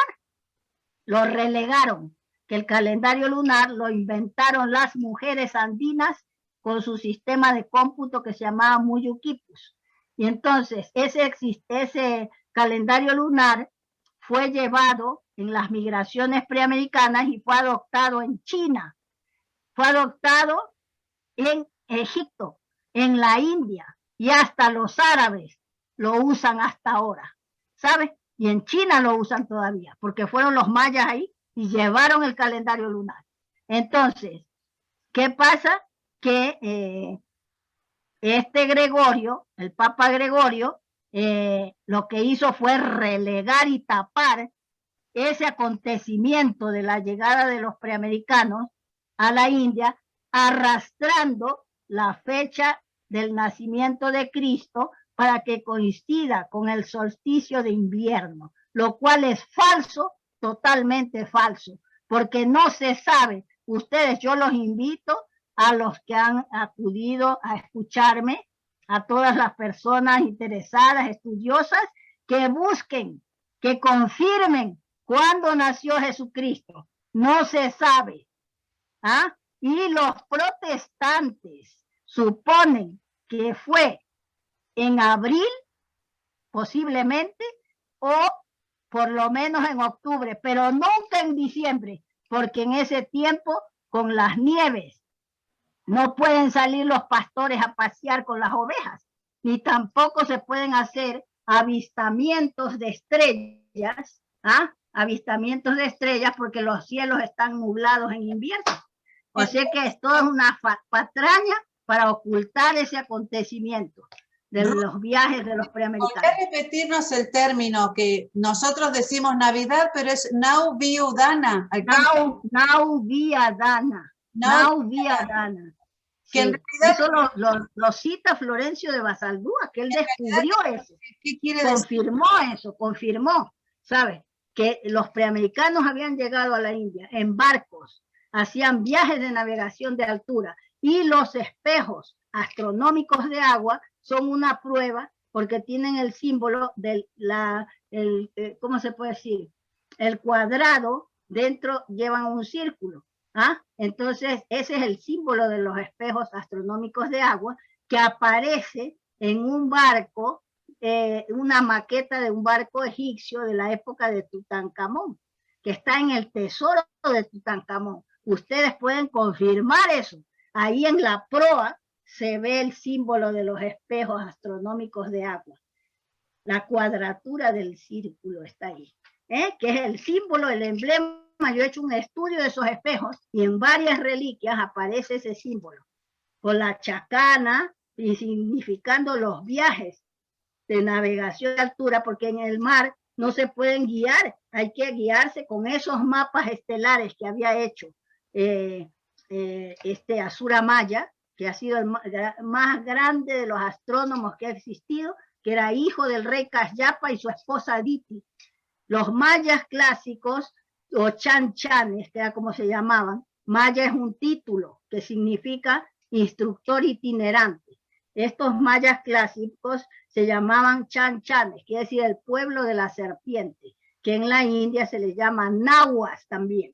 lo relegaron, que el calendario lunar lo inventaron las mujeres andinas con su sistema de cómputo que se llamaba Muyuquipus. Y entonces ese calendario lunar fue llevado en las migraciones preamericanas y fue adoptado en China, fue adoptado en Egipto, en la India, y hasta los árabes lo usan hasta ahora, ¿sabes? Y en China lo usan todavía, porque fueron los mayas ahí y llevaron el calendario lunar. Entonces, ¿qué pasa? Que este Gregorio, el Papa Gregorio, lo que hizo fue relegar y tapar ese acontecimiento de la llegada de los preamericanos a la India, arrastrando la fecha del nacimiento de Cristo para que coincida con el solsticio de invierno, lo cual es falso, totalmente falso, porque no se sabe. Ustedes, yo los invito a los que han acudido a escucharme, a todas las personas interesadas, estudiosas, que busquen, que confirmen cuándo nació Jesucristo. No se sabe. ¿Ah? Y los protestantes suponen que fue en abril, posiblemente, o por lo menos en octubre, pero nunca en diciembre, porque en ese tiempo, con las nieves, no pueden salir los pastores a pasear con las ovejas, ni tampoco se pueden hacer avistamientos de estrellas, ¿ah? Avistamientos de estrellas, porque los cielos están nublados en invierno. O sea que esto es una patraña para ocultar ese acontecimiento de los viajes de los preamericanos. ¿Podría repetirnos el término que nosotros decimos Navidad, pero es Nau Via Dana? Nau Via Dana. Nau Via Dana. Que en realidad eso lo cita Florencio de Basaldúa, que él descubrió eso. ¿Qué quiere decir? Confirmó, ¿sabes? Que los preamericanos habían llegado a la India en barcos, hacían viajes de navegación de altura, y los espejos astronómicos de agua son una prueba porque tienen el símbolo del, ¿cómo se puede decir? El cuadrado, dentro llevan un círculo. ¿Ah? Entonces, ese es el símbolo de los espejos astronómicos de agua que aparece en un barco, una maqueta de un barco egipcio de la época de Tutankamón, que está en el tesoro de Tutankamón. Ustedes pueden confirmar eso. Ahí en la proa se ve el símbolo de los espejos astronómicos de agua. La cuadratura del círculo está ahí, que es el símbolo, el emblema yo he hecho un estudio de esos espejos y en varias reliquias aparece ese símbolo, con la chacana y significando los viajes de navegación de altura, porque en el mar no se pueden guiar, hay que guiarse con esos mapas estelares que había hecho Azura Maya, que ha sido el más grande de los astrónomos que ha existido, que era hijo del rey Casyapa y su esposa Aditi. Los mayas clásicos, o chanchanes, que era como se llamaban, maya es un título que significa instructor itinerante. Estos mayas clásicos se llamaban chanchanes, quiere decir el pueblo de la serpiente, que en la India se les llama nahuas también.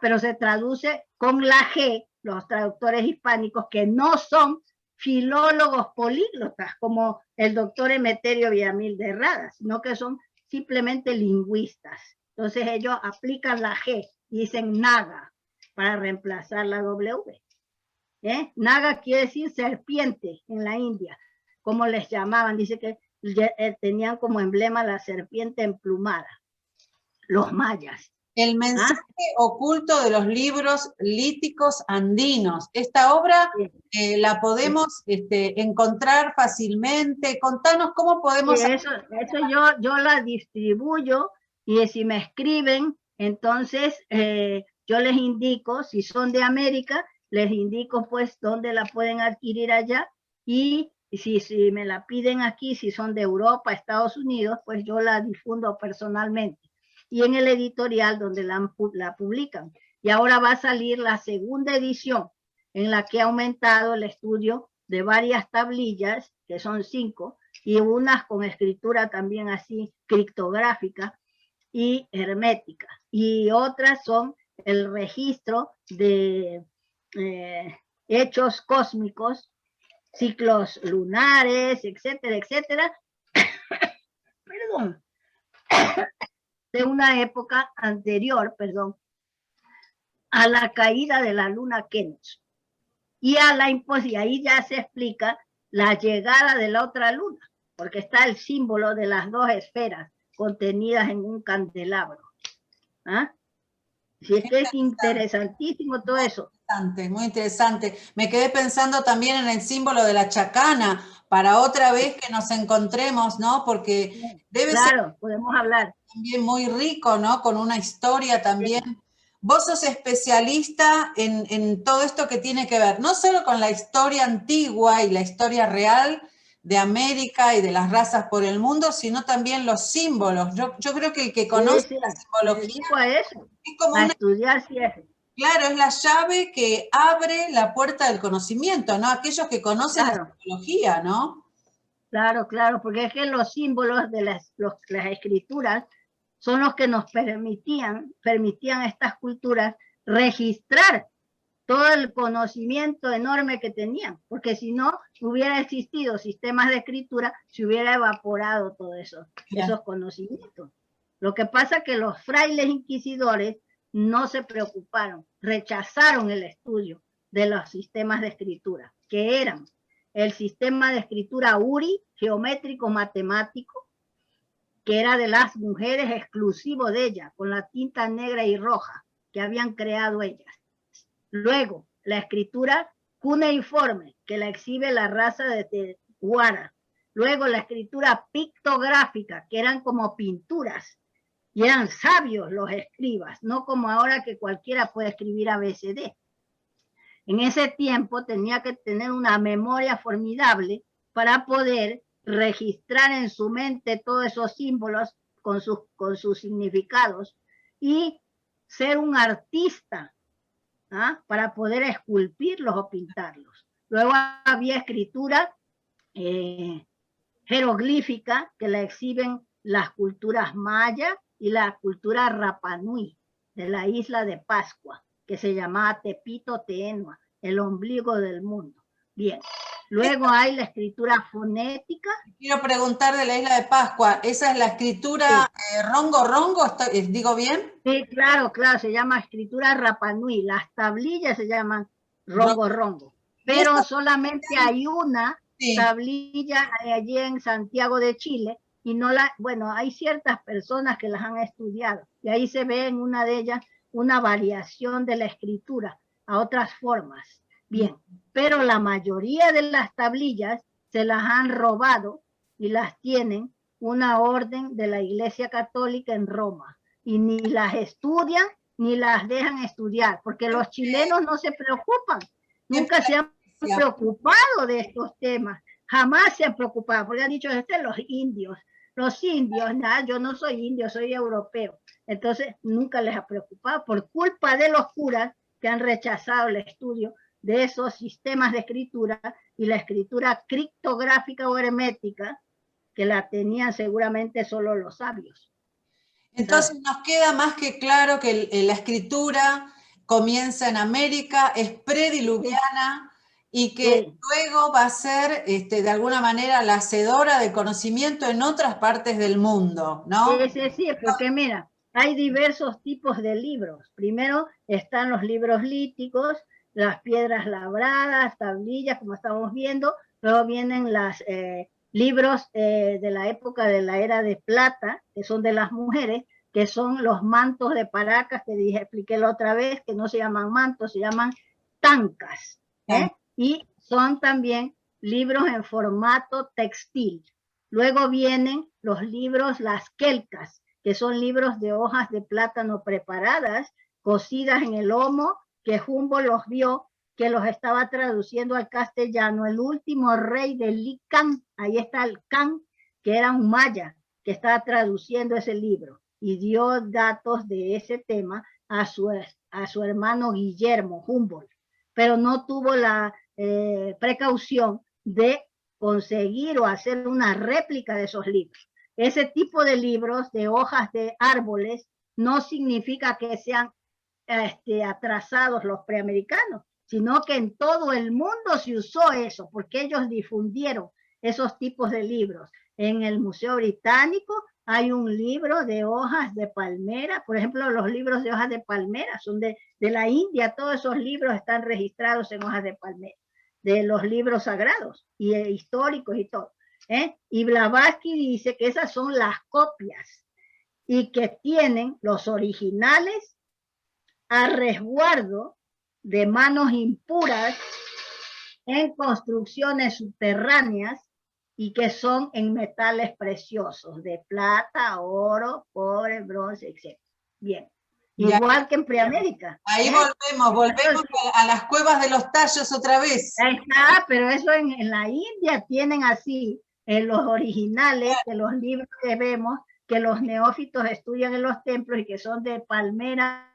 Pero se traduce con la G, los traductores hispánicos, que no son filólogos políglotas, como el doctor Emeterio Villamil de Herrada, sino que son simplemente lingüistas. Entonces ellos aplican la G y dicen naga para reemplazar la W. Naga quiere decir serpiente en la India, como les llamaban. Dice que tenían como emblema la serpiente emplumada, los mayas. El mensaje oculto de los libros líticos andinos. Esta obra la podemos encontrar fácilmente. Contanos cómo podemos... Sí, eso yo la distribuyo y si me escriben, entonces yo les indico, si son de América, les indico pues dónde la pueden adquirir allá, y si me la piden aquí, si son de Europa, Estados Unidos, pues yo la difundo personalmente. Y en el editorial donde la publican. Y ahora va a salir la segunda edición, en la que ha aumentado el estudio de varias tablillas, que son 5, y unas con escritura también así criptográfica y hermética. Y otras son el registro de hechos cósmicos, ciclos lunares, etcétera, etcétera. Perdón. De una época anterior, a la caída de la luna Kenos. Y ahí ya se explica la llegada de la otra luna, porque está el símbolo de las dos esferas contenidas en un candelabro. Si es que es interesantísimo todo eso. Muy interesante. Me quedé pensando también en el símbolo de la chacana, para otra vez que nos encontremos, ¿no? Porque debe ser podemos hablar. También muy rico, ¿no? Con una historia también. Sí. Vos sos especialista en todo esto que tiene que ver, no solo con la historia antigua y la historia real de América y de las razas por el mundo, sino también los símbolos. Yo creo que el que conoce la simbología es como estudiar ciencia. Claro, es la llave que abre la puerta del conocimiento, ¿no? Aquellos que conocen la simbología, ¿no? Claro, porque es que los símbolos de las escrituras son los que nos permitían a estas culturas registrar todo el conocimiento enorme que tenían, porque si no hubiera existido sistemas de escritura, se hubiera evaporado todo eso, esos conocimientos. Lo que pasa es que los frailes inquisidores no se preocuparon, rechazaron el estudio de los sistemas de escritura, que eran el sistema de escritura Uri, geométrico matemático, que era de las mujeres, exclusivo de ellas, con la tinta negra y roja que habían creado ellas. Luego, la escritura cuneiforme, que la exhibe la raza de Tehuara. Luego, la escritura pictográfica, que eran como pinturas, y eran sabios los escribas, no como ahora que cualquiera puede escribir ABCD. En ese tiempo tenía que tener una memoria formidable para poder registrar en su mente todos esos símbolos con sus significados y ser un artista para poder esculpirlos o pintarlos. Luego había escritura jeroglífica que la exhiben las culturas maya y la cultura Rapanui de la isla de Pascua, que se llamaba Tepito Teenua, el ombligo del mundo. Bien. Luego hay la escritura fonética. Quiero preguntar de la isla de Pascua, ¿esa es la escritura rongo? ¿Digo bien? Sí, claro, se llama escritura Rapanui. Las tablillas se llaman rongo. Pero solamente hay una tablilla allí en Santiago de Chile, y no la, bueno, hay ciertas personas que las han estudiado y ahí se ve en una de ellas una variación de la escritura a otras formas. Bien, pero la mayoría de las tablillas se las han robado y las tienen una orden de la Iglesia Católica en Roma y ni las estudian ni las dejan estudiar, porque los chilenos no se preocupan, nunca se han preocupado de estos temas, jamás se han preocupado, porque han dicho, los indios, nada, yo no soy indio, soy europeo, entonces nunca les ha preocupado, por culpa de los curas que han rechazado el estudio de esos sistemas de escritura y la escritura criptográfica o hermética, que la tenían seguramente solo los sabios. Entonces nos queda más que claro que la escritura comienza en América, es prediluviana y que luego va a ser de alguna manera la hacedora de conocimiento en otras partes del mundo, ¿no? Sí, porque mira, hay diversos tipos de libros. Primero están los libros líticos, las piedras labradas, tablillas, como estamos viendo. Luego vienen los libros de la época de la era de plata, que son de las mujeres, que son los mantos de Paracas, que expliqué la otra vez, que no se llaman mantos, se llaman tancas. Y son también libros en formato textil. Luego vienen los libros, las quelcas, que son libros de hojas de plátano preparadas, cocidas en el lomo, que Humboldt los vio, que los estaba traduciendo al castellano, el último rey del Licán, ahí está el Can, que era un maya, que estaba traduciendo ese libro, y dio datos de ese tema a su hermano Guillermo Humboldt, pero no tuvo la precaución de conseguir o hacer una réplica de esos libros. Ese tipo de libros de hojas de árboles no significa que sean atrasados los preamericanos, sino que en todo el mundo se usó eso, porque ellos difundieron esos tipos de libros. En el Museo Británico hay un libro de hojas de palmera, por ejemplo, los libros de hojas de palmera son de la India, todos esos libros están registrados en hojas de palmera, de los libros sagrados y históricos y todo. Y Blavatsky dice que esas son las copias y que tienen los originales a resguardo de manos impuras en construcciones subterráneas y que son en metales preciosos, de plata, oro, cobre, bronce, etc. Bien. Igual que en Preamérica. Ahí volvemos a las cuevas de los tallos otra vez. Ahí está, pero eso en la India tienen así los originales de los libros que vemos, que los neófitos estudian en los templos y que son de palmera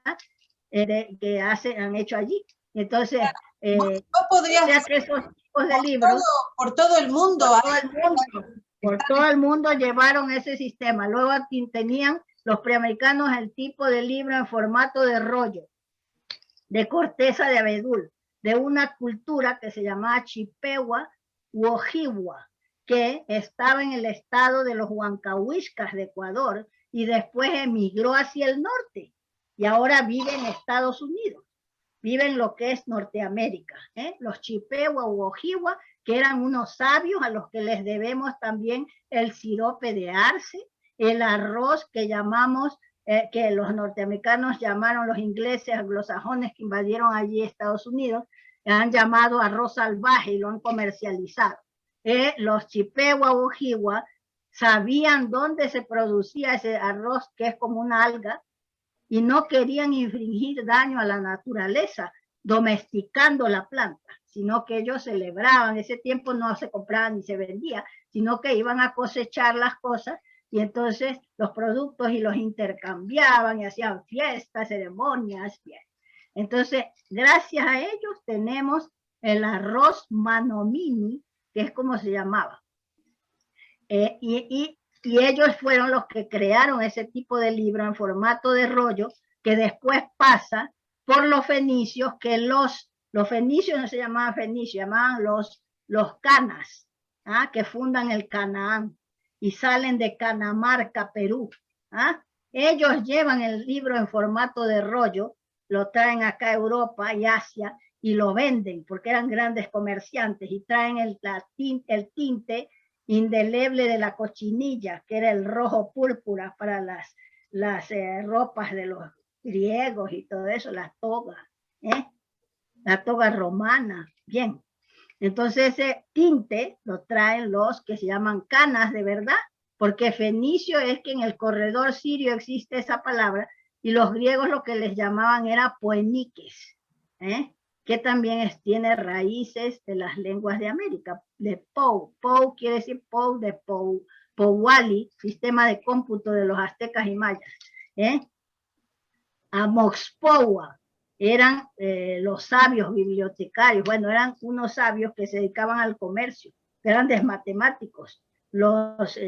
que han hecho allí. Entonces, ¿vos podrías decir que esos tipos de libros por todo el mundo? Por todo el mundo llevaron ese sistema. Luego tenían los preamericanos el tipo de libro en formato de rollo, de corteza de abedul, de una cultura que se llamaba Chippewa u Ojibwa, que estaba en el estado de los Huancahuiscas de Ecuador y después emigró hacia el norte y ahora vive en Estados Unidos, vive en lo que es Norteamérica, los Chippewa u Ojibwa, que eran unos sabios a los que les debemos también el sirope de arce, el arroz que llamamos, que los norteamericanos llamaron, los ingleses anglosajones que invadieron allí Estados Unidos, han llamado arroz salvaje y lo han comercializado. Los Chippewa u Ojibwa sabían dónde se producía ese arroz, que es como una alga, y no querían infringir daño a la naturaleza domesticando la planta, sino que ellos celebraban, ese tiempo no se compraba ni se vendía, sino que iban a cosechar las cosas y entonces los productos y los intercambiaban y hacían fiestas, ceremonias, bien. Entonces, gracias a ellos tenemos el arroz manomini, que es como se llamaba. Y ellos fueron los que crearon ese tipo de libro en formato de rollo, que después pasa por los fenicios, que los fenicios no se llamaban fenicios, llamaban los canas, que fundan el Canaán y salen de Canamarca, Perú. Ellos llevan el libro en formato de rollo, lo traen acá a Europa y Asia y lo venden porque eran grandes comerciantes y traen el tinte indeleble de la cochinilla, que era el rojo púrpura para las ropas de los griegos y todo eso, las togas, la toga romana, bien. Entonces ese tinte lo traen los que se llaman canas de verdad, porque fenicio es que en el corredor sirio existe esa palabra, y los griegos lo que les llamaban era poeniques, que también tiene raíces de las lenguas de América, de Pou. Pou quiere decir Pou de Powali, sistema de cómputo de los aztecas y mayas. Amoxpoua, eran los sabios bibliotecarios, bueno, eran unos sabios que se dedicaban al comercio, grandes matemáticos, los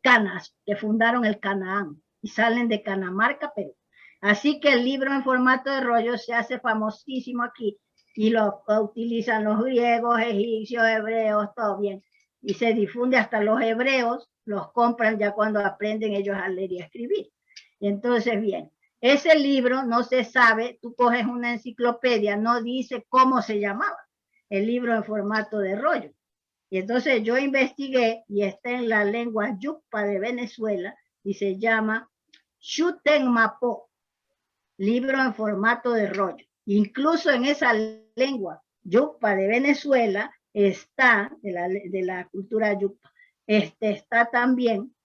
canas que fundaron el Canaán y salen de Canamarca, Perú. Así que el libro en formato de rollo se hace famosísimo aquí y lo utilizan los griegos, egipcios, hebreos, todo bien. Y se difunde hasta los hebreos, los compran ya cuando aprenden ellos a leer y a escribir. Y entonces, bien, ese libro no se sabe, tú coges una enciclopedia, no dice cómo se llamaba el libro en formato de rollo. Y entonces yo investigué y está en la lengua yucpa de Venezuela y se llama Xutenmapo, libro en formato de rollo. Incluso en esa lengua yucpa de Venezuela está, de la cultura yucpa, está también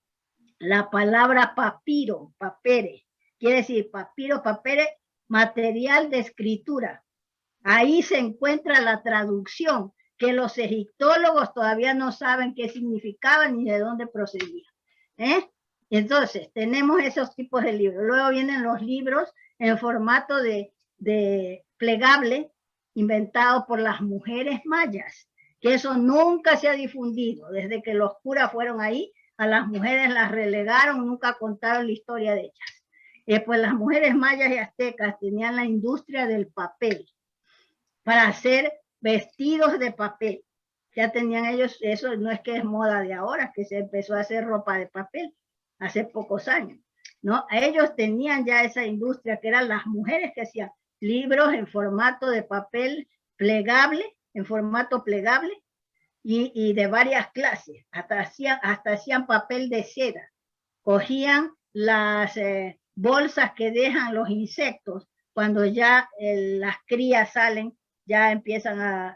la palabra papiro, papere, quiere decir papiro, papere, material de escritura. Ahí se encuentra la traducción que los egiptólogos todavía no saben qué significaba ni de dónde procedía. Entonces, tenemos esos tipos de libros. Luego vienen los libros en formato de plegable, inventado por las mujeres mayas, que eso nunca se ha difundido. Desde que los curas fueron ahí, a las mujeres las relegaron, nunca contaron la historia de ellas. Pues las mujeres mayas y aztecas tenían la industria del papel para hacer vestidos de papel. Ya tenían ellos, eso no es que es moda de ahora, que se empezó a hacer ropa de papel hace pocos años, ¿no? Ellos tenían ya esa industria, que eran las mujeres que hacían libros en formato de papel plegable, en formato plegable, y de varias clases, hasta hacían papel de seda, cogían las bolsas que dejan los insectos, cuando ya las crías salen, ya empiezan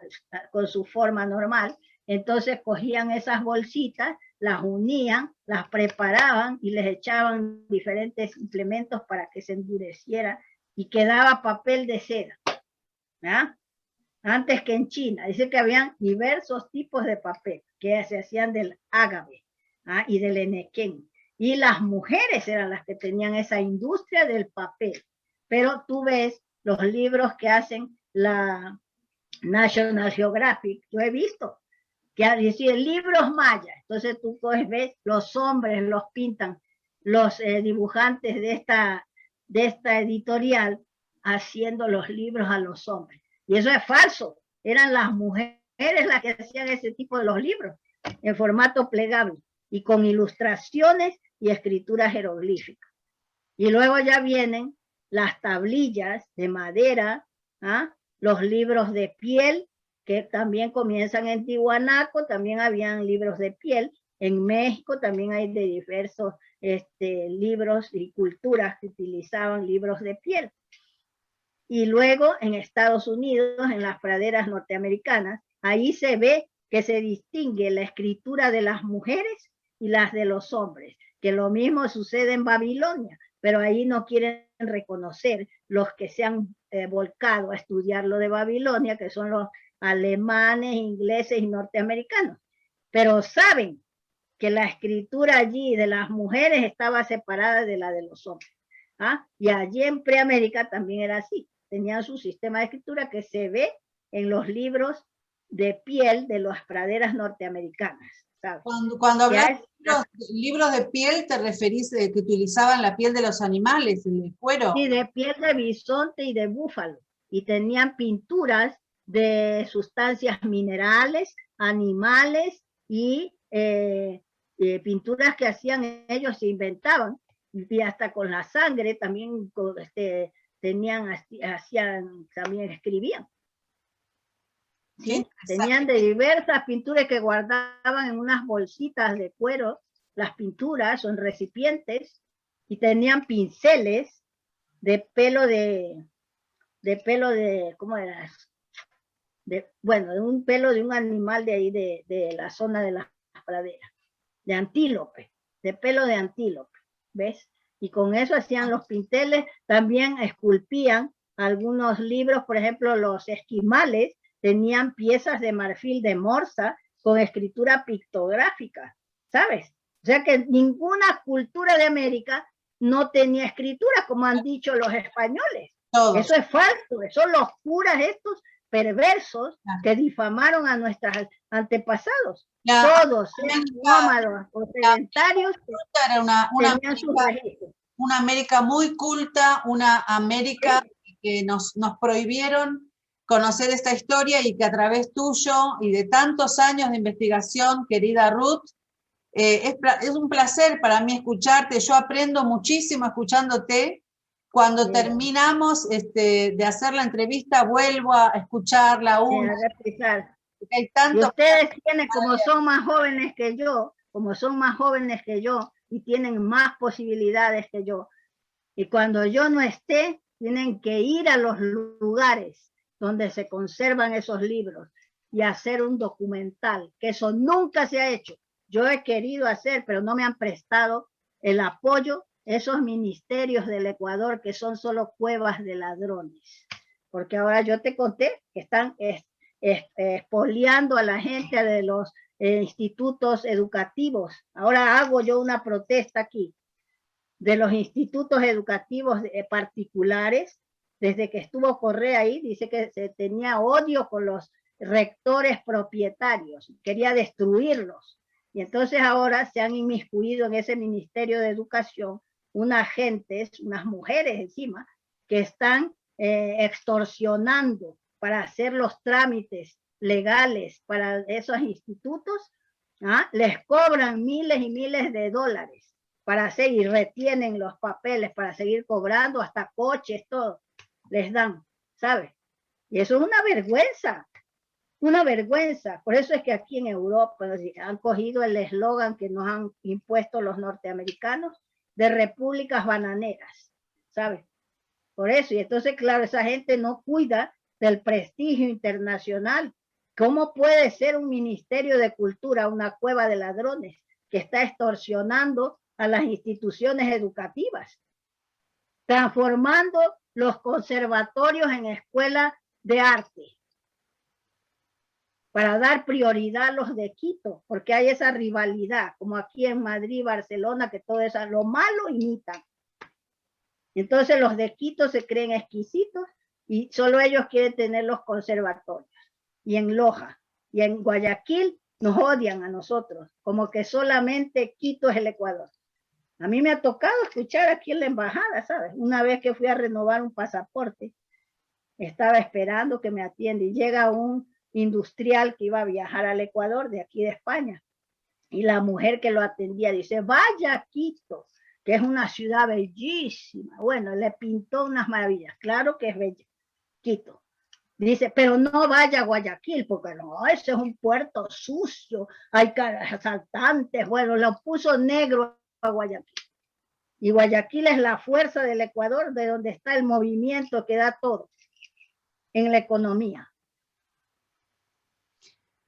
con su forma normal, entonces cogían esas bolsitas, las unían, las preparaban y les echaban diferentes implementos para que se endureciera y quedaba papel de seda, ¿verdad? Antes que en China. Dice que habían diversos tipos de papel que se hacían del ágave y del enequén. Y las mujeres eran las que tenían esa industria del papel. Pero tú ves los libros que hacen la National Geographic, yo he visto, que decir libros mayas. Entonces tú ves, los hombres los pintan, los dibujantes de esta editorial haciendo los libros a los hombres. Y eso es falso. Eran las mujeres las que hacían ese tipo de los libros en formato plegable y con ilustraciones y escritura jeroglífica. Y luego ya vienen las tablillas de madera, los libros de piel, que también comienzan en Tiwanaco, también habían libros de piel. En México también hay de diversos libros y culturas que utilizaban libros de piel. Y luego en Estados Unidos, en las praderas norteamericanas, ahí se ve que se distingue la escritura de las mujeres y las de los hombres, que lo mismo sucede en Babilonia, pero ahí no quieren reconocer los que se han volcado a estudiar lo de Babilonia, que son los alemanes, ingleses y norteamericanos, pero saben que la escritura allí de las mujeres estaba separada de la de los hombres. Y allí en Preamérica también era así. Tenían su sistema de escritura que se ve en los libros de piel de las praderas norteamericanas, ¿sabes? Cuando hablas de libros de piel, ¿te referís a que utilizaban la piel de los animales, el cuero? Sí, de piel de bisonte y de búfalo. Y tenían pinturas de sustancias minerales, animales y pinturas que hacían ellos, se inventaban. Y hasta con la sangre también tenían, hacían, también escribían. ¿sí? Tenían de diversas pinturas que guardaban en unas bolsitas de cuero, las pinturas son recipientes, y tenían pinceles de pelo ¿cómo era? Bueno, de un pelo de un animal de ahí, de la zona de las praderas, de antílope, de pelo de antílope, ¿ves? Y con eso hacían los pinceles, también esculpían algunos libros, por ejemplo, los esquimales tenían piezas de marfil de morsa con escritura pictográfica, ¿sabes? O sea que ninguna cultura de América no tenía escritura, como han dicho los españoles. Todos. Eso es falso, son los curas estos perversos que difamaron a nuestros antepasados. Todos, sean nómadas o sedentarios, era una América muy culta, una América que nos prohibieron conocer esta historia y que a través tuyo y de tantos años de investigación, querida Ruth, es un placer para mí escucharte. Yo aprendo muchísimo escuchándote. Cuando terminamos de hacer la entrevista, vuelvo a escucharla aún. Hay tanto. Y ustedes tienen, como son más jóvenes que yo, y tienen más posibilidades que yo. Y cuando yo no esté, tienen que ir a los lugares donde se conservan esos libros y hacer un documental, que eso nunca se ha hecho. Yo he querido hacer, pero no me han prestado el apoyo esos ministerios del Ecuador que son solo cuevas de ladrones. Porque ahora yo te conté que están expoliando a la gente de los institutos educativos. Ahora hago yo una protesta aquí de los institutos educativos particulares. Desde que estuvo Correa ahí, dice que se tenía odio con los rectores propietarios, quería destruirlos. Y entonces ahora se han inmiscuido en ese Ministerio de Educación unas gentes, unas mujeres encima, que están extorsionando para hacer los trámites legales para esos institutos. Les cobran miles y miles de dólares para hacer, y retienen los papeles para seguir cobrando, hasta coches, todo les dan, ¿sabes? Y eso es una vergüenza. Una vergüenza. Por eso es que aquí en Europa han cogido el eslogan que nos han impuesto los norteamericanos de repúblicas bananeras, ¿sabes? Por eso, y entonces, claro, esa gente no cuida del prestigio internacional. ¿Cómo puede ser un ministerio de cultura una cueva de ladrones que está extorsionando a las instituciones educativas, transformando los conservatorios en escuelas de arte, para dar prioridad a los de Quito, porque hay esa rivalidad, como aquí en Madrid, Barcelona, que todo eso, lo malo imitan. Entonces los de Quito se creen exquisitos y solo ellos quieren tener los conservatorios. Y en Loja y en Guayaquil nos odian a nosotros, como que solamente Quito es el Ecuador. A mí me ha tocado escuchar aquí en la embajada, ¿sabes? Una vez que fui a renovar un pasaporte, estaba esperando que me atienda y llega un industrial que iba a viajar al Ecuador de aquí de España, y la mujer que lo atendía dice: vaya a Quito, que es una ciudad bellísima. Bueno, le pintó unas maravillas, claro que es bella Quito. Dice, pero no vaya a Guayaquil, porque no, ese es un puerto sucio, hay asaltantes. Bueno, lo puso negro a Guayaquil. Y Guayaquil es la fuerza del Ecuador, de donde está el movimiento que da todo en la economía.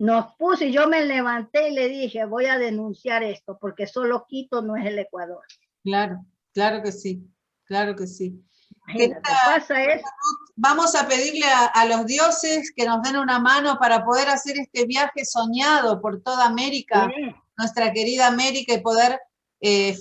Nos puso, y yo me levanté y le dije: voy a denunciar esto, porque solo Quito no es el Ecuador. Claro, claro que sí, claro que sí. Imagínate, pasa eso. Vamos a pedirle a los dioses que nos den una mano para poder hacer este viaje soñado por toda América, nuestra querida América, y poder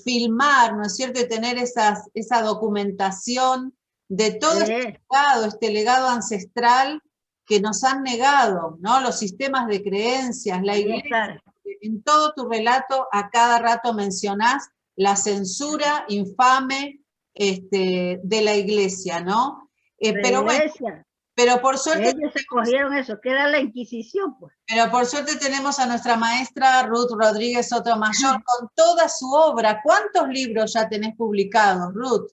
filmar, ¿no es cierto?, y tener esa documentación de todo este legado ancestral que nos han negado, ¿no? Los sistemas de creencias, la iglesia. En todo tu relato, a cada rato mencionás la censura infame de la iglesia, ¿no? Pero bueno, pero por suerte... Ellos se cogieron eso, que era la Inquisición, pues. Pero por suerte tenemos a nuestra maestra Ruth Rodríguez Sotomayor con toda su obra. ¿Cuántos libros ya tenés publicados, Ruth?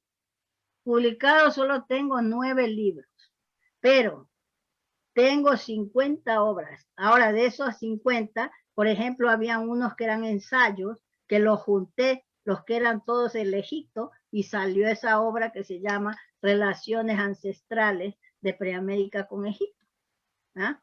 Publicados solo tengo 9 libros, pero tengo 50 obras. Ahora, de esos 50, por ejemplo, había unos que eran ensayos, que los junté, los que eran todos del Egipto, y salió esa obra que se llama Relaciones Ancestrales de Preamérica con Egipto, ¿ah?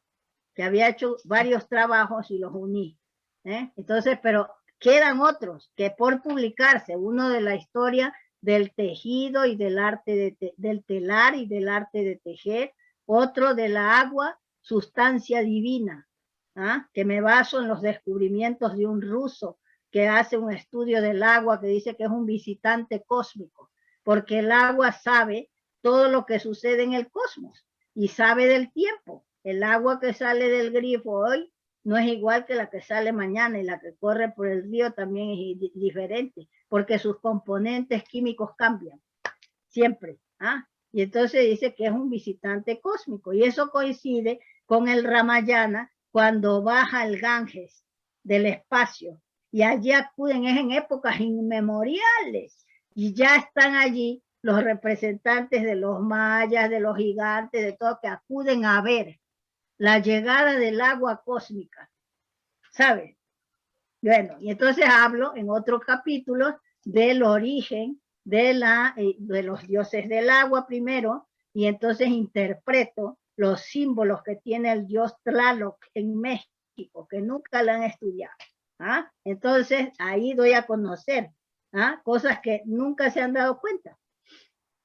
Que había hecho varios trabajos y los uní. Entonces, pero quedan otros que por publicarse, uno de la historia del tejido y del arte del telar y del arte de tejer, otro de la agua, sustancia divina, que me baso en los descubrimientos de un ruso que hace un estudio del agua, que dice que es un visitante cósmico, porque el agua sabe todo lo que sucede en el cosmos y sabe del tiempo. El agua que sale del grifo hoy no es igual que la que sale mañana, y la que corre por el río también es diferente, porque sus componentes químicos cambian siempre. Y entonces dice que es un visitante cósmico, y eso coincide con el Ramayana, cuando baja el Ganges del espacio, y allí acuden, es en épocas inmemoriales, y ya están allí los representantes de los mayas, de los gigantes, de todo, que acuden a ver la llegada del agua cósmica, ¿sabes? Bueno, y entonces hablo en otros capítulos del origen de los dioses del agua primero, y entonces interpreto los símbolos que tiene el dios Tlaloc en México, que nunca la han estudiado. Entonces ahí doy a conocer cosas que nunca se han dado cuenta,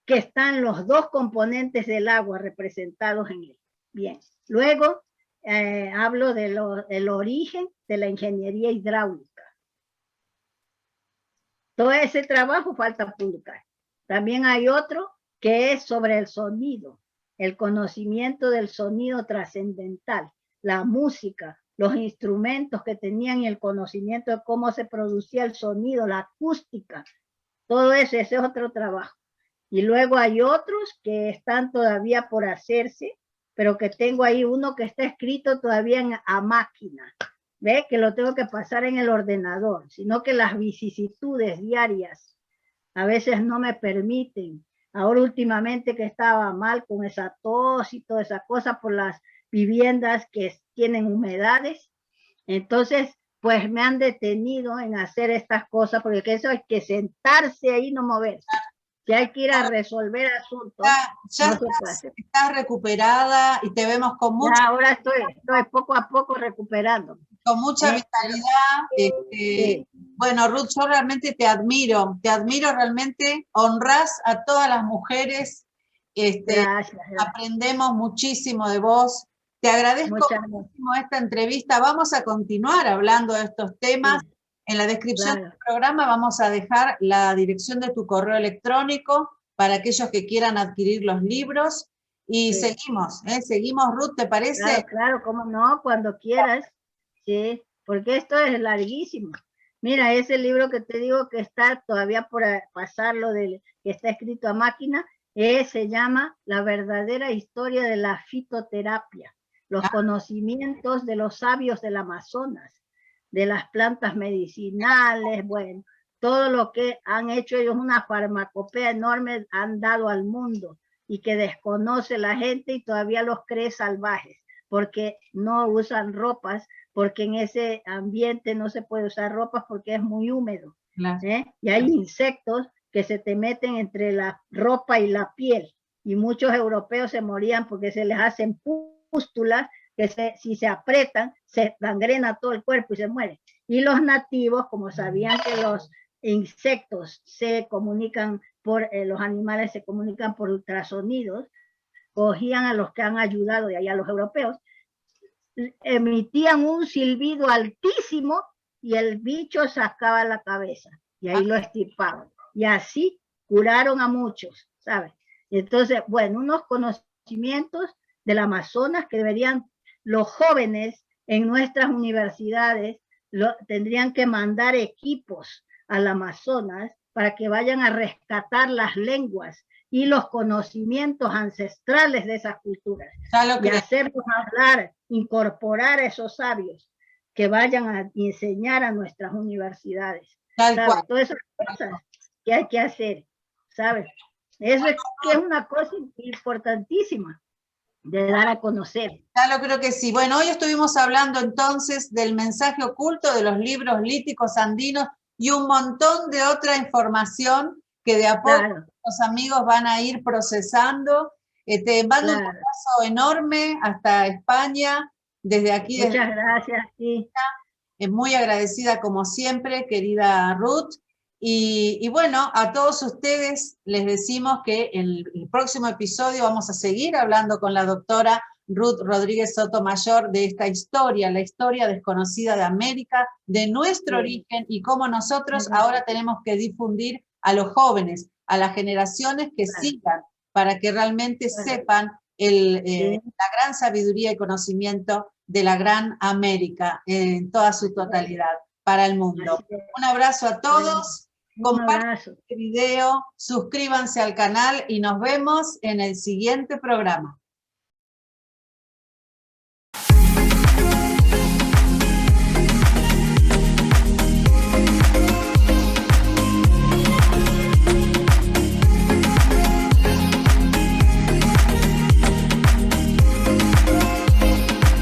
que están los dos componentes del agua representados en él. Bien, luego hablo del origen de la ingeniería hidráulica. Todo ese trabajo falta publicar. También hay otro que es sobre el sonido, el conocimiento del sonido trascendental, la música, los instrumentos que tenían y el conocimiento de cómo se producía el sonido, la acústica. Todo eso, ese es otro trabajo. Y luego hay otros que están todavía por hacerse, pero que tengo ahí uno que está escrito todavía a máquina. ¿Ve? Que lo tengo que pasar en el ordenador, sino que las vicisitudes diarias a veces no me permiten. Ahora últimamente que estaba mal con esa tos y toda esa cosa por las viviendas que tienen humedades, entonces pues me han detenido en hacer estas cosas, porque eso hay que sentarse ahí y no moverse. Si hay que ir a resolver asuntos, ya no estás recuperada y te vemos con mucha... Ya, ahora estoy poco a poco recuperando. Con mucha vitalidad. Sí. Bueno, Ruth, yo realmente te admiro realmente, honrás a todas las mujeres, Gracias. aprendemos muchísimo de vos, te agradezco muchísimo esta entrevista, vamos a continuar hablando de estos temas. Sí. En la descripción del programa vamos a dejar la dirección de tu correo electrónico para aquellos que quieran adquirir los libros, y seguimos, Ruth, ¿te parece? Claro, cómo no, cuando quieras. Sí, porque esto es larguísimo. Mira, ese libro que te digo que está todavía por pasarlo, que está escrito a máquina, se llama La verdadera historia de la fitoterapia, los conocimientos de los sabios del Amazonas, de las plantas medicinales, bueno, todo lo que han hecho ellos, una farmacopea enorme han dado al mundo y que desconoce la gente y todavía los cree salvajes, porque no usan ropas, porque en ese ambiente no se puede usar ropas porque es muy húmedo. Claro. Y hay insectos que se te meten entre la ropa y la piel, y muchos europeos se morían porque se les hacen pústulas que si se apretan, se gangrena todo el cuerpo y se mueren. Y los nativos, como sabían que los insectos se comunican los animales se comunican por ultrasonidos, cogían a los que han ayudado de allá, a los europeos, emitían un silbido altísimo y el bicho sacaba la cabeza y ahí lo extirpaban. Y así curaron a muchos, ¿sabes? Entonces, bueno, unos conocimientos del Amazonas que deberían los jóvenes en nuestras universidades, tendrían que mandar equipos al Amazonas para que vayan a rescatar las lenguas y los conocimientos ancestrales de esas culturas, y hacerlos hablar, incorporar a esos sabios que vayan a enseñar a nuestras universidades. ¿Sabes? Todas esas cosas que hay que hacer, ¿sabes? Eso es que es una cosa importantísima. de dar a conocer. Ya lo creo que sí. Bueno, hoy estuvimos hablando entonces del mensaje oculto de los libros líticos andinos y un montón de otra información que de a poco los amigos van a ir procesando. Te mando un abrazo enorme hasta España, desde aquí. Muchas gracias. Sí. Muy agradecida como siempre, querida Ruth. Y bueno, a todos ustedes les decimos que en el próximo episodio vamos a seguir hablando con la doctora Ruth Rodríguez Sotomayor de esta historia, la historia desconocida de América, de nuestro origen y cómo nosotros ahora tenemos que difundir a los jóvenes, a las generaciones que sigan, para que realmente sepan la gran sabiduría y conocimiento de la gran América en toda su totalidad para el mundo. Un abrazo a todos. Compartan este video, suscríbanse al canal y nos vemos en el siguiente programa.